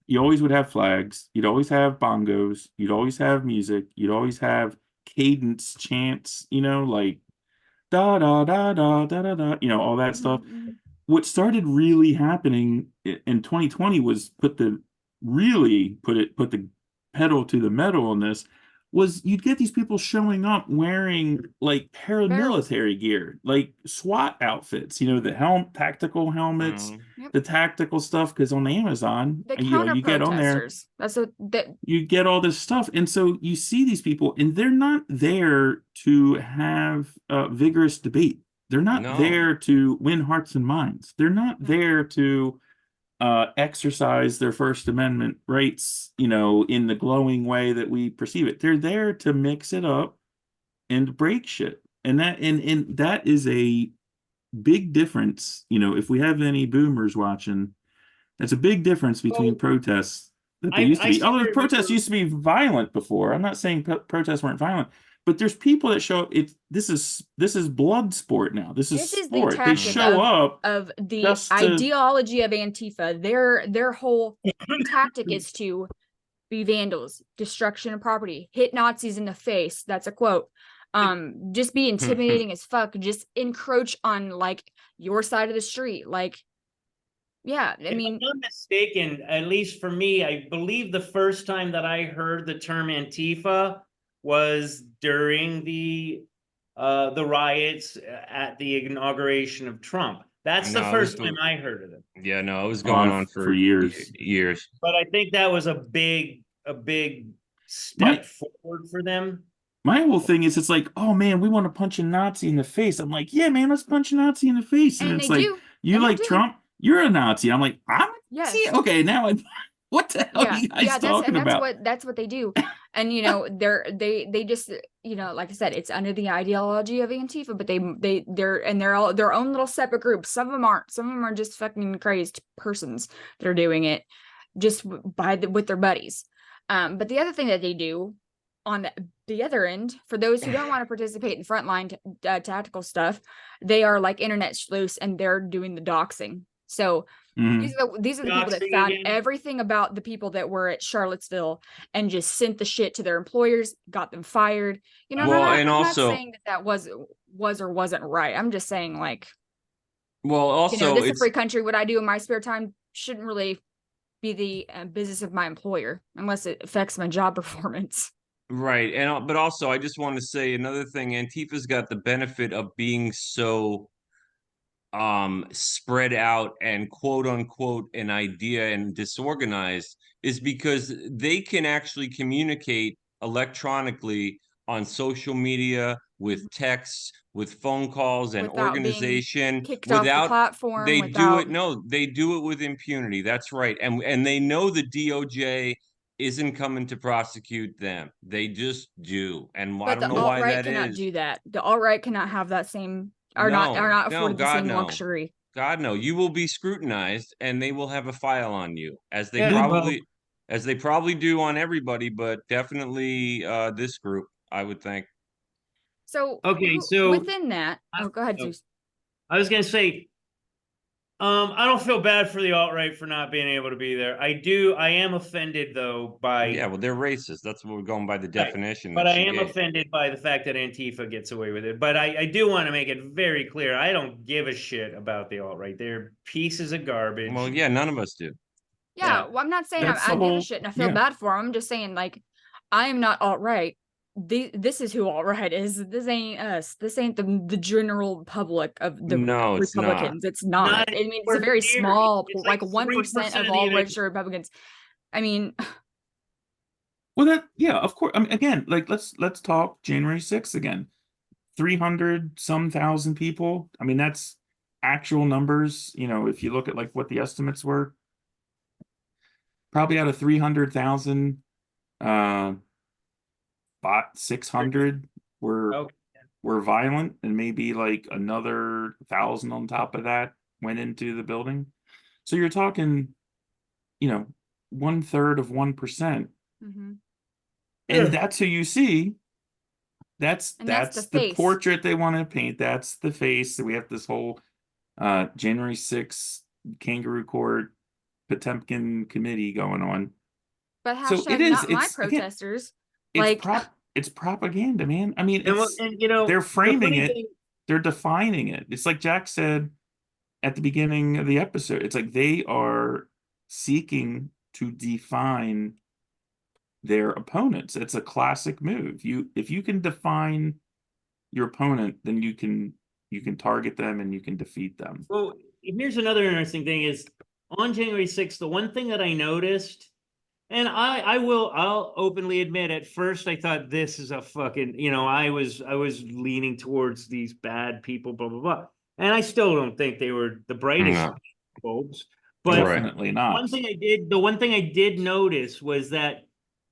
you always would have flags, you'd always have bongos, you'd always have music, you'd always have cadence chants, like da da da da da da da, all that stuff. What started really happening in 2020 was put the pedal to the metal on this, was you'd get these people showing up wearing like paramilitary gear, like SWAT outfits, the tactical helmets, the tactical stuff. Because on Amazon, you get on there, you get all this stuff. And so you see these people, and they're not there to have vigorous debate. They're not there to win hearts and minds. They're not there to exercise their First Amendment rights, in the glowing way that we perceive it. They're there to mix it up and break shit. And that is a big difference. If we have any boomers watching, that's a big difference between protests that they used to be. Although protests used to be violent before. I'm not saying protests weren't violent, but there's people that show up. This is blood sport now. This is sport. The they show up of the ideology of Antifa. Their whole tactic is to be vandals, destruction of property, hit Nazis in the face. That's a quote. Just be intimidating as fuck. Just encroach on like your side of the street. Like, yeah, I mean, if I'm not mistaken, at least for me, I believe the first time that I heard the term Antifa was during the riots at the inauguration of Trump. That's the first time I heard of it. Yeah, no, it was going on for years. But I think that was a big step forward for them. My whole thing is, it's like, oh man, we want to punch a Nazi in the face. I'm like, yeah, man, let's punch a Nazi in the face. And it's like, you like Trump? You're a Nazi. I'm like, I'm a Nazi? Okay, now what the hell are you guys talking about? That's what they do. And they just, like I said, it's under the ideology of Antifa, but they're all their own little separate groups. Some of them aren't. Some of them are just fucking crazed persons that are doing it just with their buddies. But the other thing that they do on the other end, for those who don't want to participate in frontline tactical stuff, they are like internet sleuths, and they're doing the doxing. So Mhm. These are the people that Doxing found again? everything about the people that were at Charlottesville and just sent the shit to their employers, got them fired. You know, Well, I'm and not also- saying that was or wasn't right. I'm just saying, like, Well, also this is a it's free country. What I do in my spare time shouldn't really be the business of my employer unless it affects my job performance. right. And but also I just want to say another thing. Antifa's got the benefit of being so spread out and quote unquote an idea and disorganized is because they can actually communicate electronically on social media with texts, with phone calls and Without being organization kicked off the platform, they do without it. No, they do it with impunity. That's right. And they know the DOJ isn't coming to prosecute them. They just do. And I but don't the know why alt-right that cannot is. do that. The alt-right cannot have that same are No, not no, afforded the God, same no. luxury. God, no, you will be scrutinized and they will have a file on you as they Yeah, well- probably do on everybody, but definitely this group, I would think. So Okay, so- within that, go ahead, Oh. Zeus. I was gonna say, I don't feel bad for the alt-right for not being able to be there. I am offended though by Yeah, well, they're racist. That's what we're going by the definition but that I she am gave. offended by the fact that Antifa gets away with it. But I do want to make it very clear. I don't give a shit about the alt-right. They're pieces of garbage. Well, yeah, none of us do. Yeah, Yeah. well, I'm not saying That's I the give a whole- shit and I feel yeah. bad for them. I'm just saying, like, I am not alt-right. This is who alt-right is. This ain't us. This ain't the general public of the No, it's not. Republicans. It's not. Not I mean, it's a anywhere very near. small, It's like like 1% 3% of of all the United- registered Republicans. I mean, Well, that yeah, of course. I mean, again, like let's talk January 6th again. 300 some thousand people. I mean, that's actual numbers. You know, if you look at like what the estimates were, probably out of 300,000, about 600 were Okay. were violent, and maybe like another 1,000 on top of that went into the building. So you're talking, you know, 1/3 of 1%. mhm. And that's who you see. That's And that's that's the the face. portrait they want to paint. That's the face. We have this whole January 6th kangaroo court Potemkin committee going on. But So hashtag it is, not my it's again, protesters. it's Like, it's propaganda, man. I mean, And, it's and you know, they're the framing funny it. thing- They're defining it. It's like Jack said at the beginning of the episode. It's like they are seeking to define their opponents. It's a classic move. If you can define your opponent, then you can target them and you can defeat them. Well, here's another interesting thing is on January 6th, the one thing that I noticed, and I'll openly admit at first I thought this is a fucking, I was leaning towards these bad people, blah, blah, blah. And I still don't think they were the brightest No. bulbs. But Definitely not. the one thing I did notice was that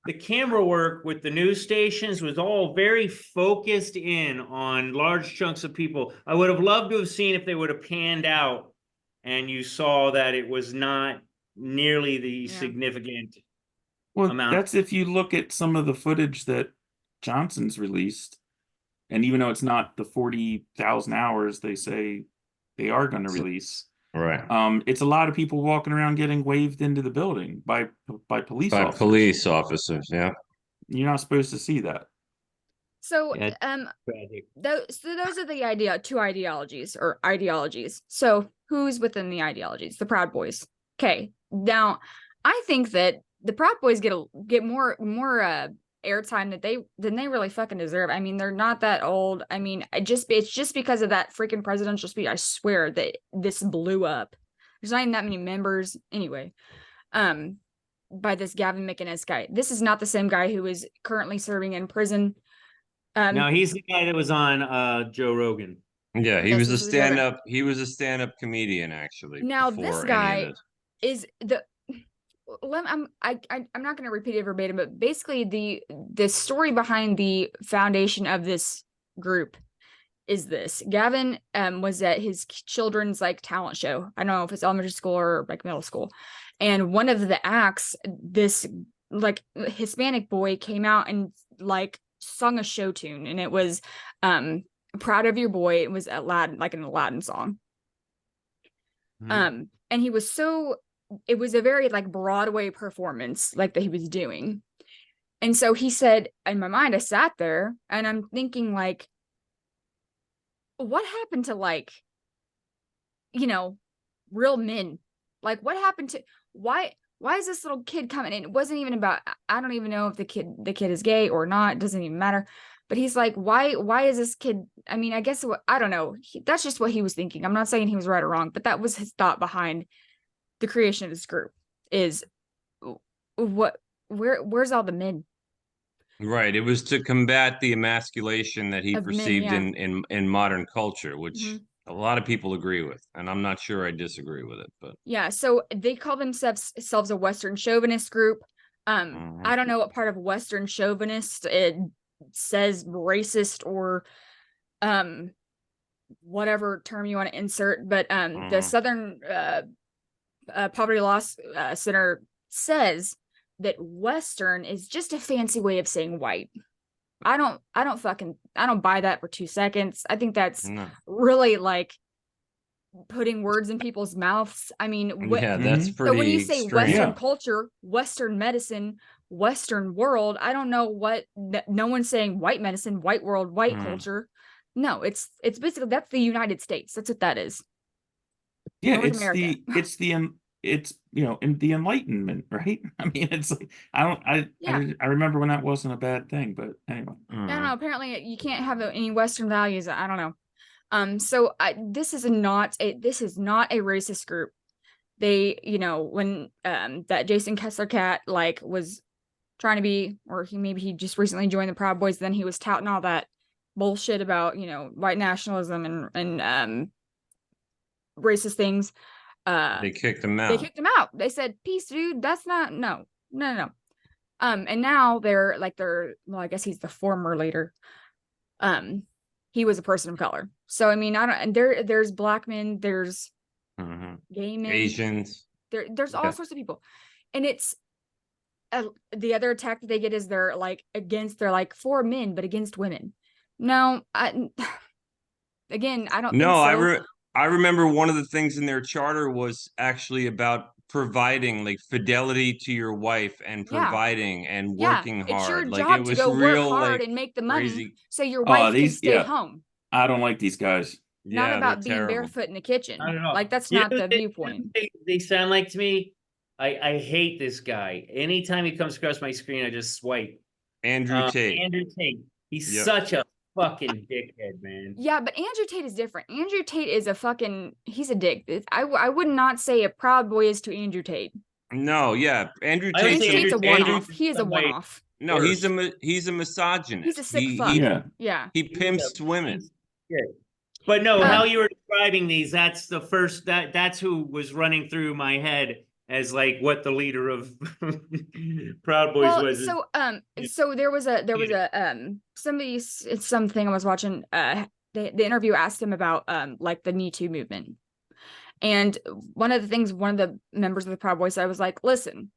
the camera work with the news stations was all very focused in on large chunks of people. I would have loved to have seen if they would have panned out and you saw that it was not nearly the significant Well, amount. that's if you look at some of the footage that Johnson's released, and even though it's not the 40,000 hours they say they are going to release, Right. it's a lot of people walking around getting waved into the building by police By officers. police officers, yeah. You're not supposed to see that. so, Yeah. those are the two ideologies. So who's within the ideologies? The Proud Boys. Okay. Now, I think that the Proud Boys get more airtime than they really fucking deserve. I mean, they're not that old. I mean, it's just because of that freaking presidential speech. I swear that this blew up. There's not even that many members anyway. By this Gavin McInnes guy. This is not the same guy who is currently serving in prison. No, he's the guy that was on Joe Rogan. Yeah, he Yes, was a this is the other- stand-up. He was a stand-up comedian, actually. Now, before this any of guy this. is I'm not going to repeat it verbatim, but basically the story behind the foundation of this group is this. Gavin was at his children's like talent show. I don't know if it's elementary school or like middle school. And one of the acts, this like Hispanic boy came out and like sung a show tune, and it was Proud of Your Boy. It was Aladdin, like an Aladdin song. Mhm. and he was so, it was a very like Broadway performance like that he was doing. And so he said, in my mind, I sat there and I'm thinking like, what happened to like, you know, real men? Like what happened to, why is this little kid coming in? It wasn't even about, I don't even know if the kid is gay or not. It doesn't even matter. But he's like, why is this kid? I mean, I guess I don't know. That's just what he was thinking. I'm not saying he was right or wrong, but that was his thought behind the creation of this group is where's all the men? Right. It was to combat the emasculation that he Of men, perceived yeah. in modern culture, which Mhm. a lot of people agree with, and I'm not sure I disagree with it, but Yeah, so they call themselves a Western chauvinist group. Mhm. I don't know what part of Western chauvinist it says racist or whatever term you want to insert, but the Mhm. Southern Poverty Law Center says that Western is just a fancy way of saying white. I don't buy that for 2 seconds. I think that's No. really like putting words in people's mouths. I mean, Yeah, that's Mhm. pretty so when you say extreme. Western Yeah. culture, Western medicine, Western world, I don't know what, no one's saying white medicine, white world, white culture. No, it's basically, that's the United States. That's what that is. Yeah, North America. it's in the Enlightenment, right? I mean, it's like I remember when that wasn't a bad thing, but anyway. I don't Mhm. know. Apparently, you can't have any Western values. I don't know. So this is not a racist group. They, when that Jason Kessler cat like was trying to be, or he just recently joined the Proud Boys, then he was touting all that bullshit about white nationalism and racist things. They kicked him They out. kicked him out. They said, "Peace, dude. That's not no." And now they're well, I guess he's the former leader. He was a person of color. So I mean, I don't. And there's black men, there's Mhm. gay men, Asians. there's all Yeah. sorts of people, and it's the other attack that they get is they're like for men but against women. No, again, I don't think No, so. I remember one of the things in their charter was actually about providing like fidelity to your wife and Yeah. providing and Yeah, working it's your hard. Like it job to was go work real hard like and make the money crazy. so your Oh, wife can stay home. I don't like these guys. Not Yeah, they're about being terrible. barefoot in the I kitchen. don't know. Like that's You not know the what they- viewpoint. They sound like to me. I hate this guy. Anytime he comes across my screen, I just swipe. Andrew Tate. Andrew Tate. He's Yep. such a fucking dickhead, man. Yeah, but Andrew Tate is different. Andrew Tate is he's a dick. I would not say a Proud Boy is to Andrew Tate. No, yeah, Andrew I would Andrew say Tate's Tate's a Andrew one-off. Tate He is a some way- one-off. no, he's worse. he's a misogynist. He's a sick He- fuck. He, Yeah. he pimps women. Yeah. But no, Um, how you were describing these, that's the first that's who was running through my head as like what the leader of Proud Boys Well, was. so there was a something I was watching. The interview asked him about like the Me Too movement, and one of the members of the Proud Boys said was like, "Listen,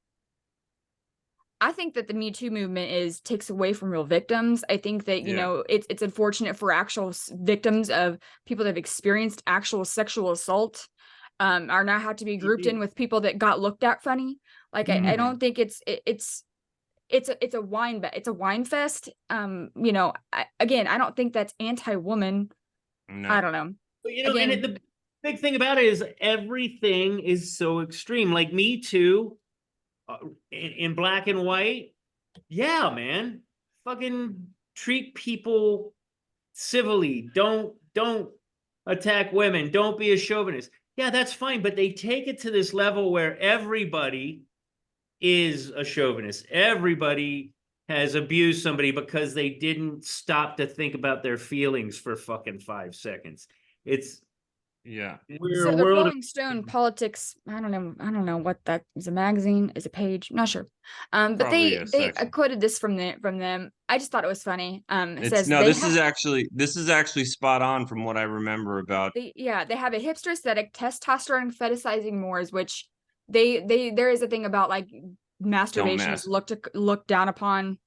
I think that the Me Too movement takes away from real victims. I think that Yeah. it's unfortunate for actual victims of people that have experienced actual sexual assault, are now have to be grouped in with people that got looked at funny. Like I Mhm. don't think it's a wine fest. Again, I don't think that's anti-woman. No. I don't know. But, Again- and the big thing about it is everything is so extreme. Like Me Too, in black and white. Yeah, man. Fucking treat people civilly. Don't attack women. Don't be a chauvinist. Yeah, that's fine. But they take it to this level where everybody is a chauvinist. Everybody has abused somebody because they didn't stop to think about their feelings for fucking 5 seconds. Yeah. We're So a the world Rolling Stone politics, I don't know what that is, a magazine, is a page, not sure. But Probably they a I section. quoted this from them. I just thought it was funny. It It's says no, they this is actually spot on from what I remember about. they have a hipster aesthetic, testosterone fetishizing mores, which there is a thing about like masturbation is mess. looked down upon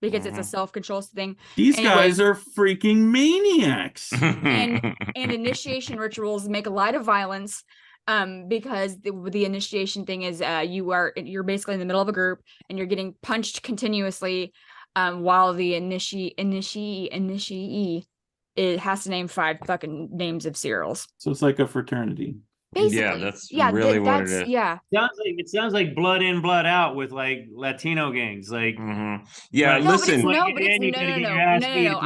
because it's a Mhm. self-control thing. These Anyway. guys are freaking maniacs. and initiation rituals make light of violence. because the initiation thing is you're basically in the middle of a group and you're getting punched continuously, while the initiee it has to name 5 fucking names of cereals. So it's like a fraternity. Basically, Yeah, that's really what it is. Yeah, It sounds like blood in, blood out with like Latino gangs. Like, Yeah, Well, no, listen. but no,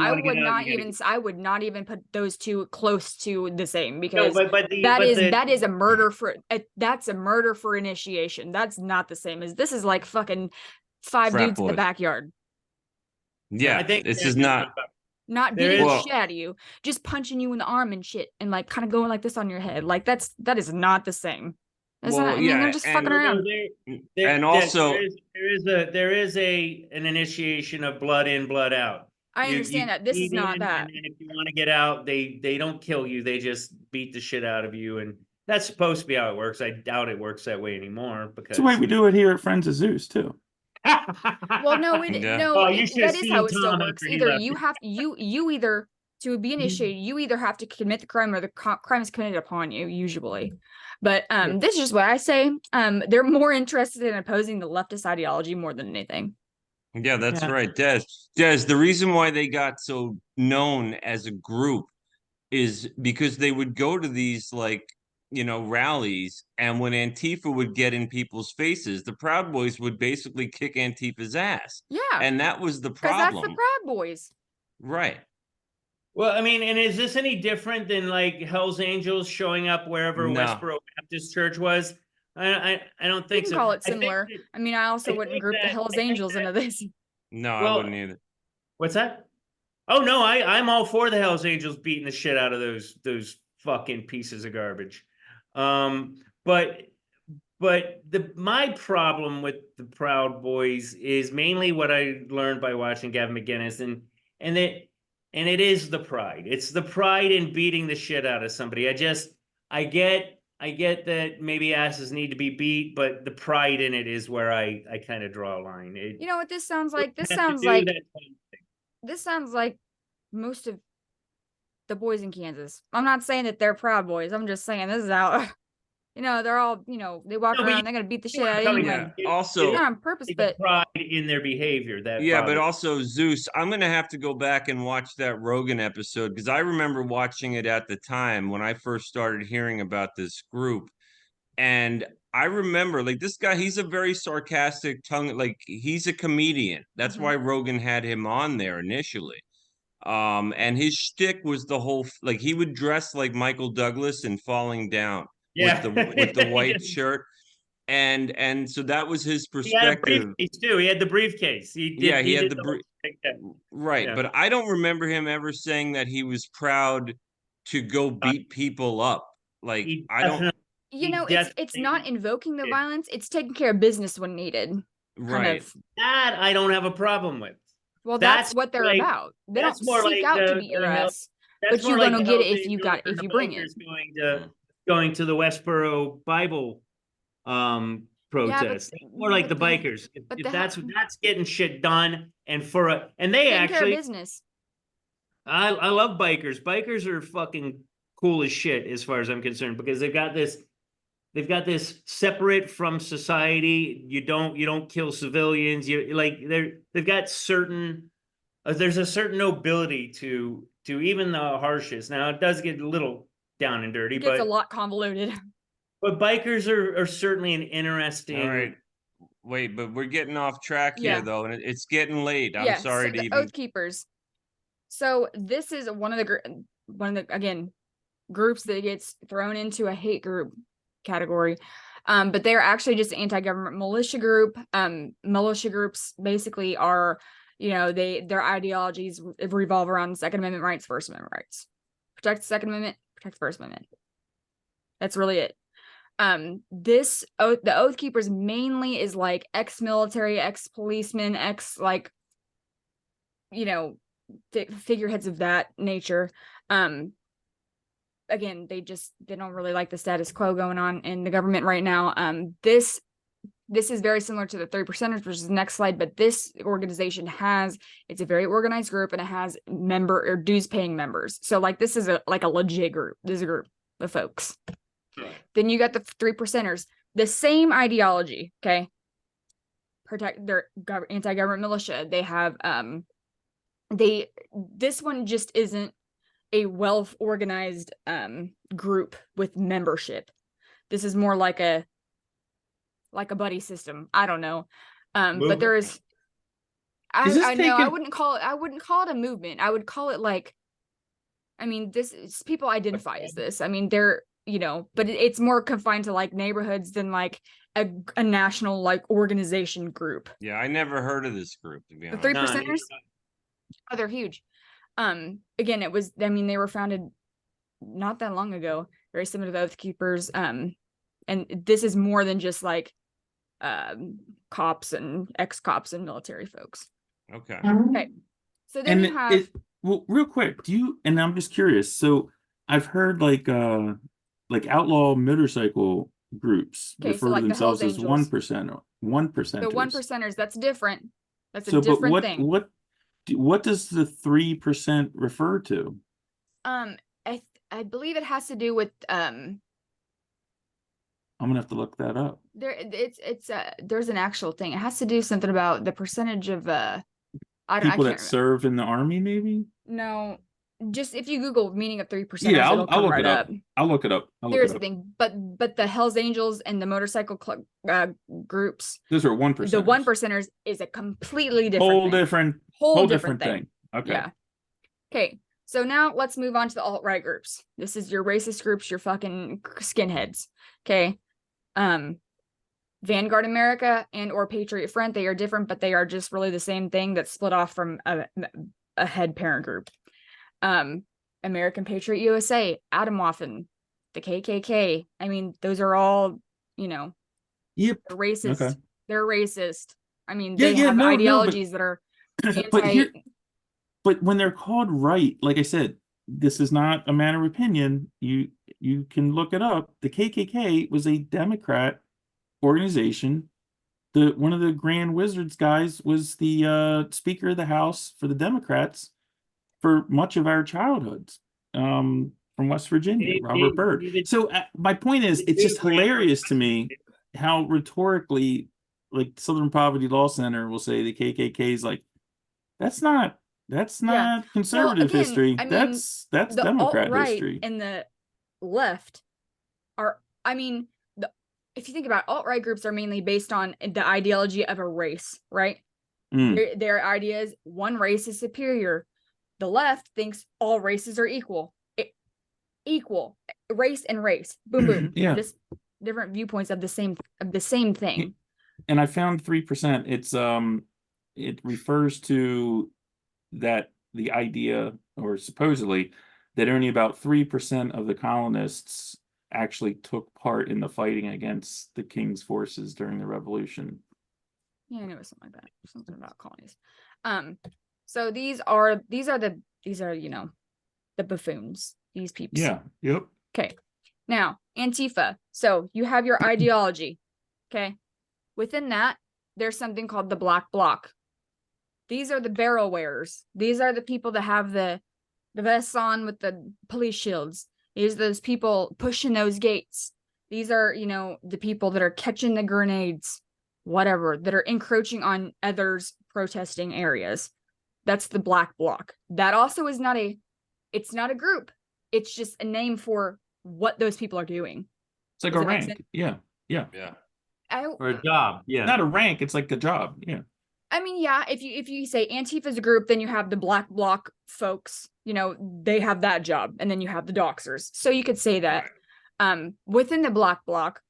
I would not even put those two close to the same, no, because that is a murder for that's a murder for initiation. That's not the same as this is like fucking 5 Frat dudes in the boys. backyard. Yeah, I think this is not. Not There beating is- the shit out of you, just punching you in the arm and shit, and like kind of going like this on your head. Like that is not the same. That's Well, not, I mean, yeah, they're just and- fucking around. And also- there is an initiation of blood in, blood out. I You understand that. This is feed not in, that. And then if you want to get out, they don't kill you. They just beat the shit out of you, and that's supposed to be how it works. I doubt it works that way anymore because That's the way we do it here at Friends of Zeus too. Well, no, Yeah. Oh, you should have that is seen how it still Tom works. after he Either left. you have you either to be initiated, you either have to commit the crime or the crime is committed upon you, usually. But this is just what I say. They're more interested in opposing the leftist ideology more than anything. Yeah, that's Yeah. right. Des, the reason why they got so known as a group is because they would go to these rallies, and when Antifa would get in people's faces, the Proud Boys would basically kick Antifa's ass. Yeah, And that was the because that's problem. the Proud Boys. Right. Well, I mean, and is this any different than like Hell's Angels showing up wherever No. Westboro Baptist Church was? I don't You think can so. call it I think similar. that- I mean, I also I wouldn't think group the that- Hells I think Angels that- into this. No, I Well, wouldn't either. What's that? Oh no, I'm all for the Hells Angels beating the shit out of those fucking pieces of garbage. But my problem with the Proud Boys is mainly what I learned by watching Gavin McInnes, and it is the pride. It's the pride in beating the shit out of somebody. I get that maybe asses need to be beat, but the pride in it is where I kind of draw a line. You know what this sounds like? This has to sounds do like that- most of the boys in Kansas. I'm not saying that they're Proud Boys. I'm just saying this is how, they're all, they walk No, but around, they're gonna beat the shit what out I'm of telling you. anyone. Yeah. Also, Not on purpose, the but pride in their behavior. That yeah, but bothers me. also Zeus, I'm gonna have to go back and watch that Rogan episode, because I remember watching it at the time when I first started hearing about this group. And I remember, like, this guy, he's a very sarcastic tongue, like, he's a comedian. That's Mhm. why Rogan had him on there initially. And his shtick was the whole, like, he would dress like Michael Douglas in Falling Down Yeah. with the white He shirt. And so that was his had a perspective. briefcase too. He had the briefcase. He did. Yeah, he had did the whole thing. Yeah. Right, Yeah. but I don't remember him ever saying that he was proud to go beat people up. Like, He I don't. definitely- it's definitely not invoking the did. violence, it's taking care of business when needed. Kind Right. of. that I don't have a problem with. Well, that's That's what they're like- about. They that's don't more seek like out to the- beat your the hell- ass. That's But you're more like gonna the get it Hells if you Angels got- or if the you bring Bikers it. going to the Westboro Bible protest. but- More like the but they- bikers. but If they that's have- that's getting shit done, and they Taking care of actually. business. I love bikers. Bikers are fucking cool as shit as far as I'm concerned, because they've got this separate from society. You don't kill civilians. They've got certain there's a certain nobility to even the harshest. Now it does get a little down and dirty, It gets but a lot convoluted. bikers are certainly an interesting. All right. Wait, but we're getting off track Yeah. here, though, and it's getting late. I'm Yeah, sorry so to the even. Oath Keepers. So this is one of the again groups that gets thrown into a hate group category. But they're actually just an anti-government militia group. Militia groups basically are, their ideologies revolve around Second Amendment rights, First Amendment rights. Protect the Second Amendment, protect the First Amendment. That's really it. The Oath Keepers mainly is like ex-military, ex-policemen, figureheads of that nature. Again, they don't really like the status quo going on in the government right now. This is very similar to the 3 percenters, which is the next slide, but this organization it's a very organized group, and it has member or dues paying members. So like this is a legit group. This is a group of folks. Then you got the 3%ers, the same ideology. Okay. Protect their anti-government militia. They have, this one just isn't a well-organized group with membership. This is more like a buddy system. I don't know. But there is I know I wouldn't call it a movement. I would call it like, I mean, this is, people identify as this. I mean, they're, but it's more confined to like neighborhoods than like a national like organization group. Yeah, I never heard of this group, to be The honest. 3%ers, oh, they're huge. Again, they were founded not that long ago, very similar to the Oath Keepers. And this is more than just like cops and ex-cops and military folks. Okay. Okay. So then you have well, real quick, and I'm just curious. So I've heard like outlaw motorcycle groups refer to like the Hells themselves as Angels. 1%. The 1%ers, that's different. That's a So, different but thing. what does the 3% refer to? I believe it has to do with I'm gonna have to look that up. there's an actual thing. It has to do something about the percentage of People that serve in the army, maybe? No, just if you Google meaning of 3%, Yeah, it'll come I'll look right it up. I'll look it up. Here's the thing, but the Hells Angels and the motorcycle groups, Those are 1%. the 1%ers is a completely different thing. Whole different thing. Okay. Yeah. Okay. So now let's move on to the alt-right groups. This is your racist groups, your fucking skinheads. Okay. Vanguard America and or Patriot Front, they are different, but they are just really the same thing that's split off from a head parent group. American Patriot USA, Atomwaffen, the KKK. I mean, those are all, Yep. racist. Okay. They're racist. I mean, they have but- ideologies that are anti. But when they're called right, like I said, this is not a matter of opinion. You can look it up. The KKK was a Democrat organization. One of the Grand Wizards guys was the Speaker of the House for the Democrats for much of our childhoods, from West Virginia, Robert Byrd. So my point is, it's just hilarious to me how rhetorically, like Southern Poverty Law Center will say the KKK is like, that's not conservative again, history. I mean, That's the Democrat alt-right history. and the left are, I mean, if you think about it, alt-right groups are mainly based on the ideology of a race, right? Their idea is one race is superior. The left thinks all races are equal. Equal race and race. Boom, boom. Yeah. Just different viewpoints of the same thing. And I found 3%. It's it refers to that the idea, or supposedly, that only about 3% of the colonists actually took part in the fighting against the king's forces during the revolution. Yeah, I knew it was something like that. Something about colonies. So these are the buffoons, these peeps. Yeah. Yep. Okay. Now, Antifa. So you have your ideology. Okay. Within that, there's something called the Black Bloc. These are the barrel wearers. These are the people that have the vests on with the police shields. These are those people pushing those gates. These are, the people that are catching the grenades, whatever, that are encroaching on others' protesting areas. That's the Black Bloc. That also is it's not a group. It's just a name for what those people are doing. It's like a rank. Yeah. Or a job. Yeah. Not a rank. It's like a job. Yeah. I mean, yeah, if you say Antifa's a group, then you have the Black Bloc folks, they have that job, and then you have the Doxers. So you could say that. Within the Black Bloc,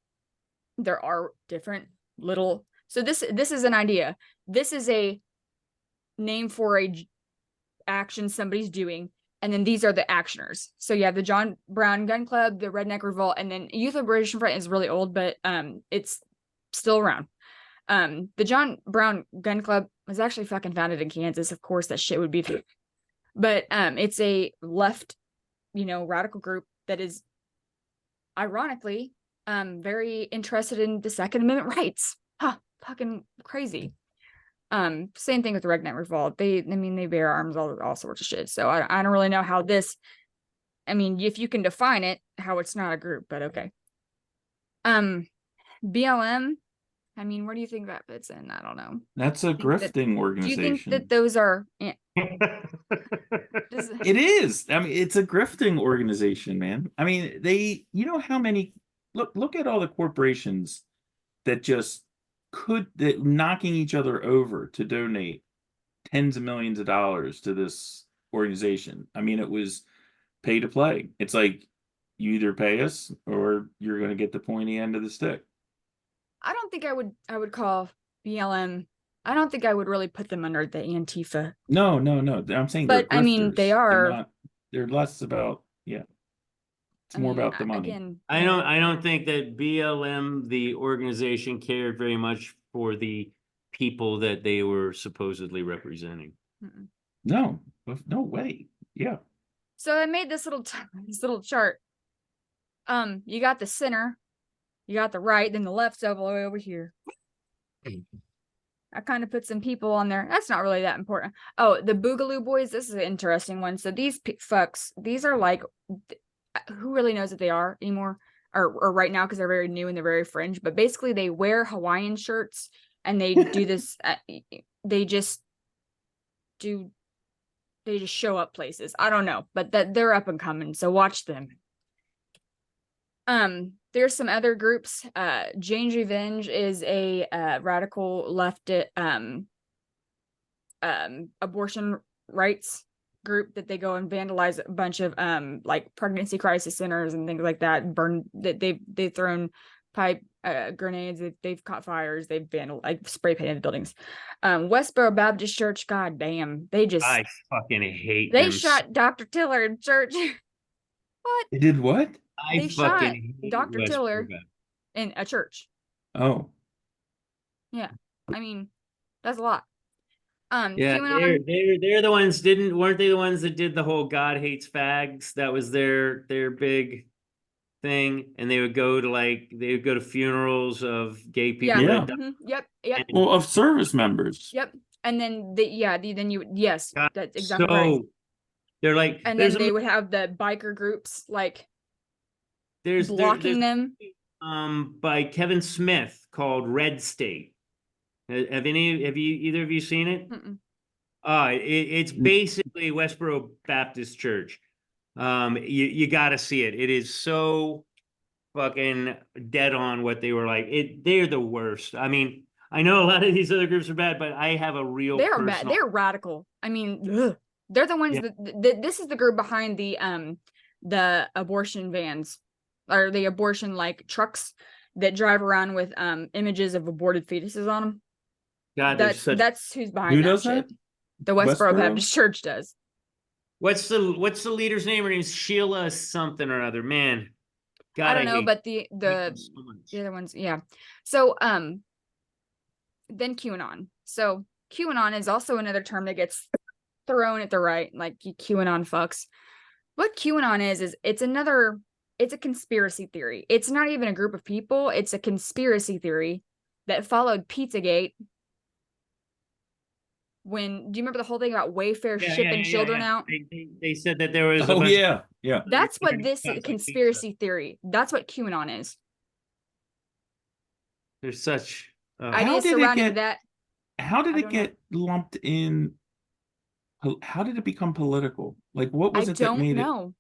there are different little. So this is an idea. This is a name for a action somebody's doing, and then these are the actioners. So you have the John Brown Gun Club, the Redneck Revolt, and then Youth Liberation Front is really old, but it's still around. The John Brown Gun Club was actually fucking founded in Kansas. Of course, that shit would be, but it's a left, radical group that is, ironically, very interested in the Second Amendment rights. Fucking crazy. Same thing with the Redneck Revolt. They bear arms, all sorts of shit. So I don't really know how this. I mean, if you can define it, how it's not a group, but okay. BLM. I mean, where do you think that fits in? I don't know. That's a think that- grifting Do organization. you think that those are? Does- It is. I mean, it's a grifting organization, man. I mean, you know how many, look at all the corporations that just that knocking each other over to donate tens of millions of dollars to this organization. I mean, it was pay to play. It's like you either pay us or you're going to get the pointy end of the stick. I don't think I would call BLM. I don't think I would really put them under the Antifa. No. I'm saying But, they're I mean, grifters. they are- They're less about, yeah. It's more about the money. Again, I don't think that BLM, the organization, cared very much for the people that they were supposedly representing. mm-mm. No way. Yeah. So I made this little chart. You got the center, you got the right, then the left's all the way over here. I kind of put some people on there. That's not really that important. Oh, the Boogaloo Boys. This is an interesting one. So these fucks, these are like, who really knows what they are anymore, or right now, because they're very new and they're very fringe. But basically, they wear Hawaiian shirts and they do this. They just show up places. I don't know, but that they're up and coming. So watch them. There's some other groups. Jane's Revenge is a radical left abortion rights group that they go and vandalize a bunch of like pregnancy crisis centers and things like that. They've thrown pipe grenades. They've caught fires. They've like spray painted buildings. Westboro Baptist Church. God damn, I fucking hate they them. shot Dr. Tiller in church. What? They did what? I They shot fucking hate Dr. Tiller Westboro. in a church. Oh. I mean, that's a lot. Yeah, QAnon, they're the ones weren't they the ones that did the whole God hates fags? That was their big thing, and they would go to funerals of gay people. Yeah. Yep. Well, of service members. Yep. And then yes, God, that's exactly right. So they're like, And then they would have the biker groups like blocking them. By Kevin Smith called Red State. Have either of you seen it? Mm-mm. It's basically Westboro Baptist Church. You got to see it. It is so fucking dead on what they were like. They're the worst. I mean, I know a lot of these other groups are bad, but I have a real. They are bad. They're radical. I mean, ugh. They're the ones that this is the group behind the abortion vans or the abortion like trucks that drive around with images of aborted fetuses on them. God, that's who's behind Who that does shit. that? The Westboro Westboro? Baptist Church does. What's the leader's name? Her name's Sheila something or other. Man, God, I don't know, hate but the hate them so much. other ones, yeah. So then QAnon. So QAnon is also another term that gets thrown at the right, like QAnon fucks. What QAnon is it's a conspiracy theory. It's not even a group of people. It's a conspiracy theory that followed Pizzagate. Do you remember the whole thing about Wayfair shipping children out? They said that there was. Oh yeah. That's what this is, conspiracy theory. That's what QAnon is. There's such. Ideas surrounding that. How did I it don't get lumped in? How did it become political? Like, what was I it that made it? know.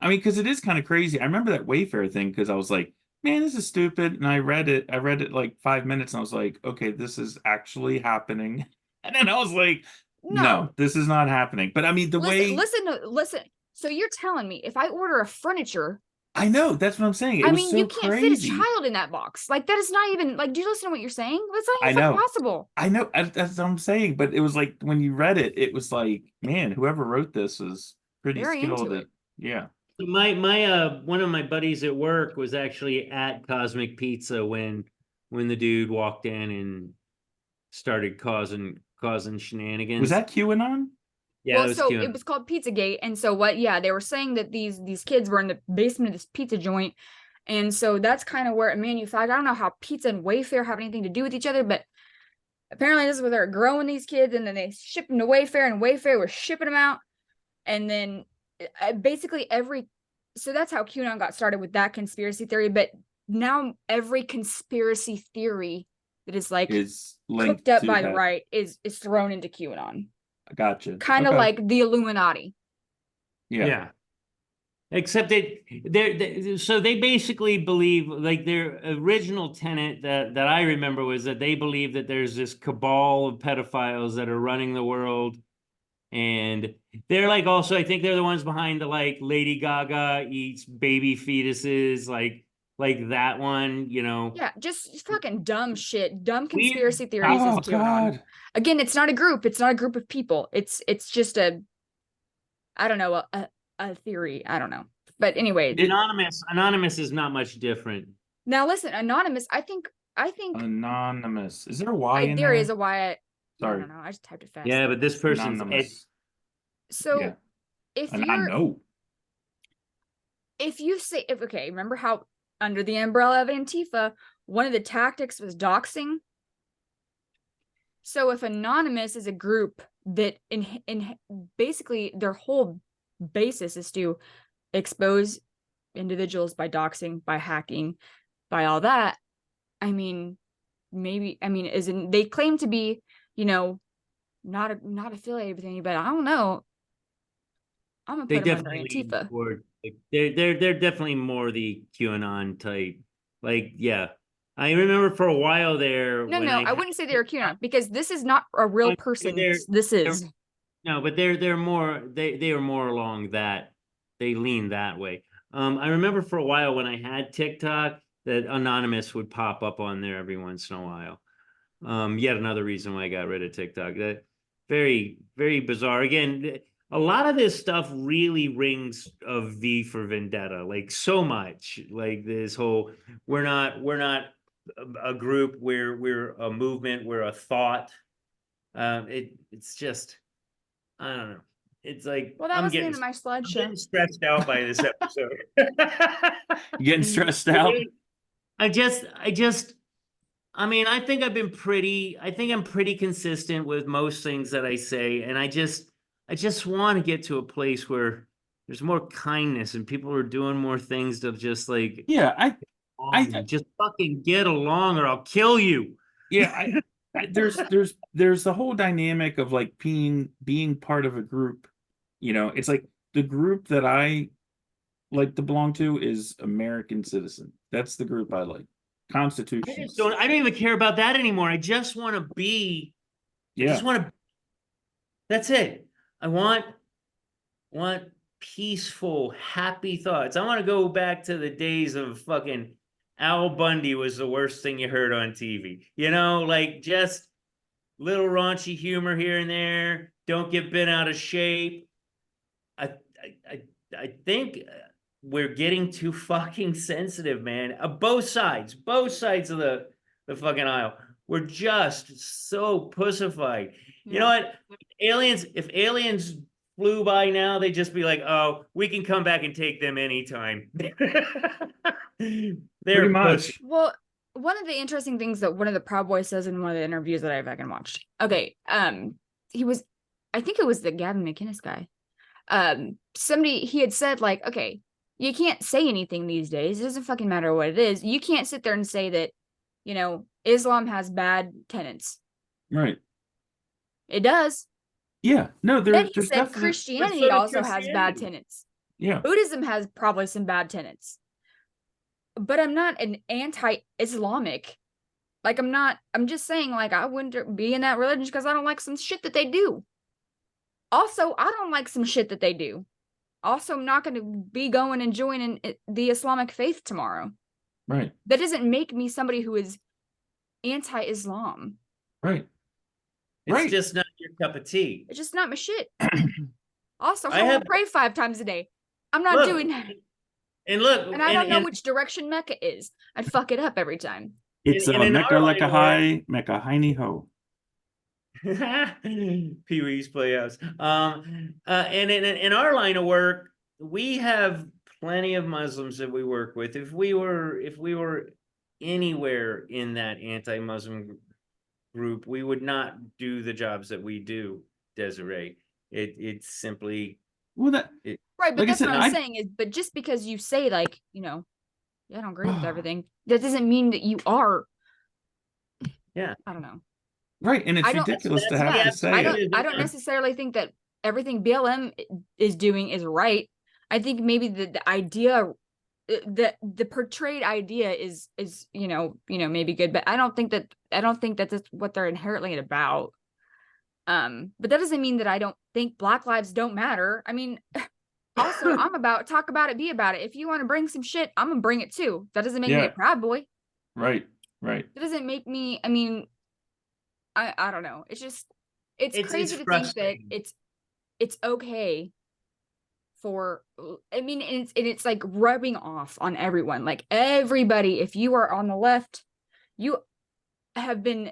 I mean, because it is kind of crazy. I remember that Wayfair thing because I was like, man, this is stupid. And I read it like 5 minutes and I was like, okay, this is actually happening. And then I was like, no, this is not happening. But I mean, Listen. So you're telling me if I order a furniture, I know, that's what I'm saying. It I was mean, so you can't crazy. fit a child in that box. Like, that is not even, like, do you listen to what you're saying? That's not I even know. possible. I know, that's what I'm saying. But it was like, when you read it, it was like, man, whoever wrote this is pretty Very skilled into at it. Yeah. My one of my buddies at work was actually at Cosmic Pizza when the dude walked in and started causing shenanigans. Was that QAnon? Yeah, Well, it was so QAnon. it was called Pizzagate, and so what? Yeah, they were saying that these kids were in the basement of this pizza joint, and so that's kind of where it manufactured. I don't know how pizza and Wayfair have anything to do with each other, but apparently this is where they're growing these kids, and then they ship them to Wayfair, and Wayfair was shipping them out, and then basically every so that's how QAnon got started with that conspiracy theory. But now every conspiracy theory that is like Is linked cooked up to by the that. right is thrown into QAnon. Gotcha. Kind of Okay. like the Illuminati. Yeah. Except so they basically believe, like, their original tenet that I remember was that they believe that there's this cabal of pedophiles that are running the world, and they're like, also, I think they're the ones behind the, like, Lady Gaga eats baby fetuses, like that one, you know. Yeah, just fucking dumb shit. Dumb Weird. conspiracy theories is Oh QAnon. God. Again, it's not a group. It's not a group of people. It's just a, I don't know, a theory. I don't know. But anyway, Anonymous is not much different. now listen, Anonymous, I think Anonymous. Is there a Y in there there? is a Y. I Sorry. don't know. I just typed it fast. Yeah, but this person's Anonymous. So Yeah. if And I you're know. if you say if okay, remember how under the umbrella of Antifa, one of the tactics was doxing. So if Anonymous is a group that in basically their whole basis is to expose individuals by doxing, by hacking, by all that, I mean, isn't they claim to be, not affiliated with anybody. I don't know. I'm gonna They put them under definitely lean Antifa. toward, like, they're definitely more the QAnon type. Like, yeah. I remember for a while there No, when I wouldn't say they're QAnon because this is not a real person. This is. No, but they're more they are more along that. They lean that way. I remember for a while when I had TikTok that Anonymous would pop up on there every once in a while. Yet another reason why I got rid of TikTok. That very, very bizarre. Again, a lot of this stuff really rings of V for Vendetta, like so much. Like this whole we're not a group, we're a movement, we're a thought. It's just, I don't know. It's like Well, that was the end of my slideshow. getting stressed out by this episode. You getting stressed out? I mean, I think I'm pretty consistent with most things that I say, and I just want to get to a place where there's more kindness and people are doing more things to just like, Yeah, I just fucking get along or I'll kill you. yeah, there's the whole dynamic of like being part of a group. It's like the group that I like to belong to is American Citizen. That's the group I like. Constitution. I don't even care about that anymore. I just want to be. Yeah. I just want to. That's it. I want peaceful, happy thoughts. I want to go back to the days of fucking Al Bundy was the worst thing you heard on TV. Like just little raunchy humor here and there. Don't get bent out of shape. I think we're getting too fucking sensitive, man. Both sides of the fucking aisle. We're just so pussified. You know what? If aliens flew by now, they'd just be like, "Oh, we can come back and take them anytime." Pretty much. Well, one of the interesting things that one of the Proud Boys says in one of the interviews that I fucking watched. Okay, I think it was the Gavin McInnes guy. He had said like, okay, you can't say anything these days. It doesn't fucking matter what it is. You can't sit there and say that, Islam has bad tenets. Right. It does. Yeah. No, Then he there's said definitely Christianity also has bad tenets. Yeah. Buddhism has probably some bad tenets. But I'm not an anti-Islamic. Like I'm just saying like I wouldn't be in that religion because I don't like some shit that they do. Also, I don't like some shit that they do. Also, I'm not going to be going and joining the Islamic faith tomorrow. Right. That doesn't make me somebody who is anti-Islam. Right. It's just not your cup of tea. It's just not my shit. Also, I will pray 5 times a day. I'm not doing that. And look, and I don't know which direction Mecca is. I'd fuck it up every time. It's Mecca like a high, Mecca hiney ho. Pee-wee's Playhouse. And in our line of work, we have plenty of Muslims that we work with. If we were anywhere in that anti-Muslim group, we would not do the jobs that we do, Desiree. It's simply right. Right, but Like I that's said, what I'm saying is, but just because you say like, yeah, I don't agree with everything, that doesn't mean that you are. Yeah. I don't know. Right, and it's I don't- ridiculous to that's- have Yeah, to say I it. don't necessarily think that everything BLM is doing is right. I think maybe the idea, the portrayed idea is maybe good, but I don't think that that's what they're inherently about. But that doesn't mean that I don't think Black lives don't matter. I mean, also I'm about talk about it, be about it. If you want to bring some shit, I'm gonna bring it too. That doesn't make me Yeah. a Proud Boy. Right. It doesn't make me. I mean, I don't know. It's just it's crazy to think that frustrating. it's okay for. I mean, it's like rubbing off on everyone. Like everybody, if you are on the left, you have been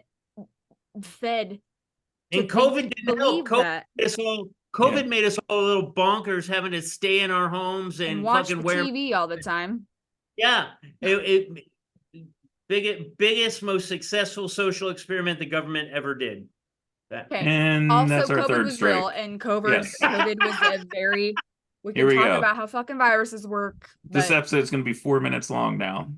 fed. And to COVID didn't believe help. that COVID made us all a little bonkers, having to stay in our homes and and watch the fucking wear. TV all the time. Yeah, biggest, most successful social experiment the government ever did. That. Okay. And Also, that's our COVID third was strike. real, and COVID Yes. was a very. We Here can we talk go. about how fucking viruses work. This But episode's going to be 4 minutes long now.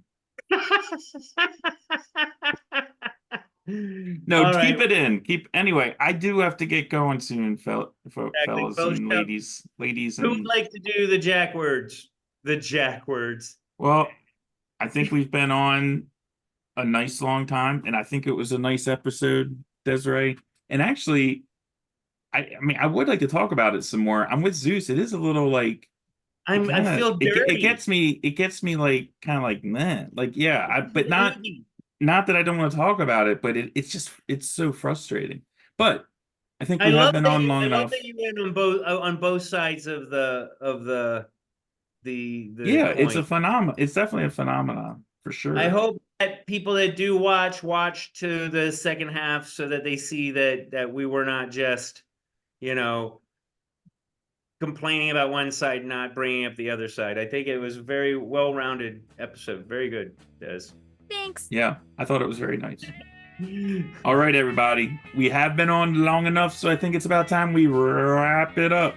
No, All keep right. it in. Anyway, I do have to get going soon, fellas Fellow and show. ladies Who would and like to do the jack words? The jack words. well, I think we've been on a nice long time, and I think it was a nice episode, Desiree. And actually, I mean, I would like to talk about it some more. I'm with Zeus. It is a little like I feel dirty. it gets me like kind of like meh. Like yeah, but not Easy. not that I don't want to talk about it, but it's so frustrating. But I think I we have love been that on you, long I love enough. that you went on both sides of the Yeah, it's coin. a phenomenon. It's definitely a phenomenon for sure. I hope that people that do watch to the second half so that they see that we were not just, complaining about one side, not bringing up the other side. I think it was a very well-rounded episode. Very good, Des. thanks. Yeah, I thought it was very nice. All right, everybody. We have been on long enough, so I think it's about time we wrap it up.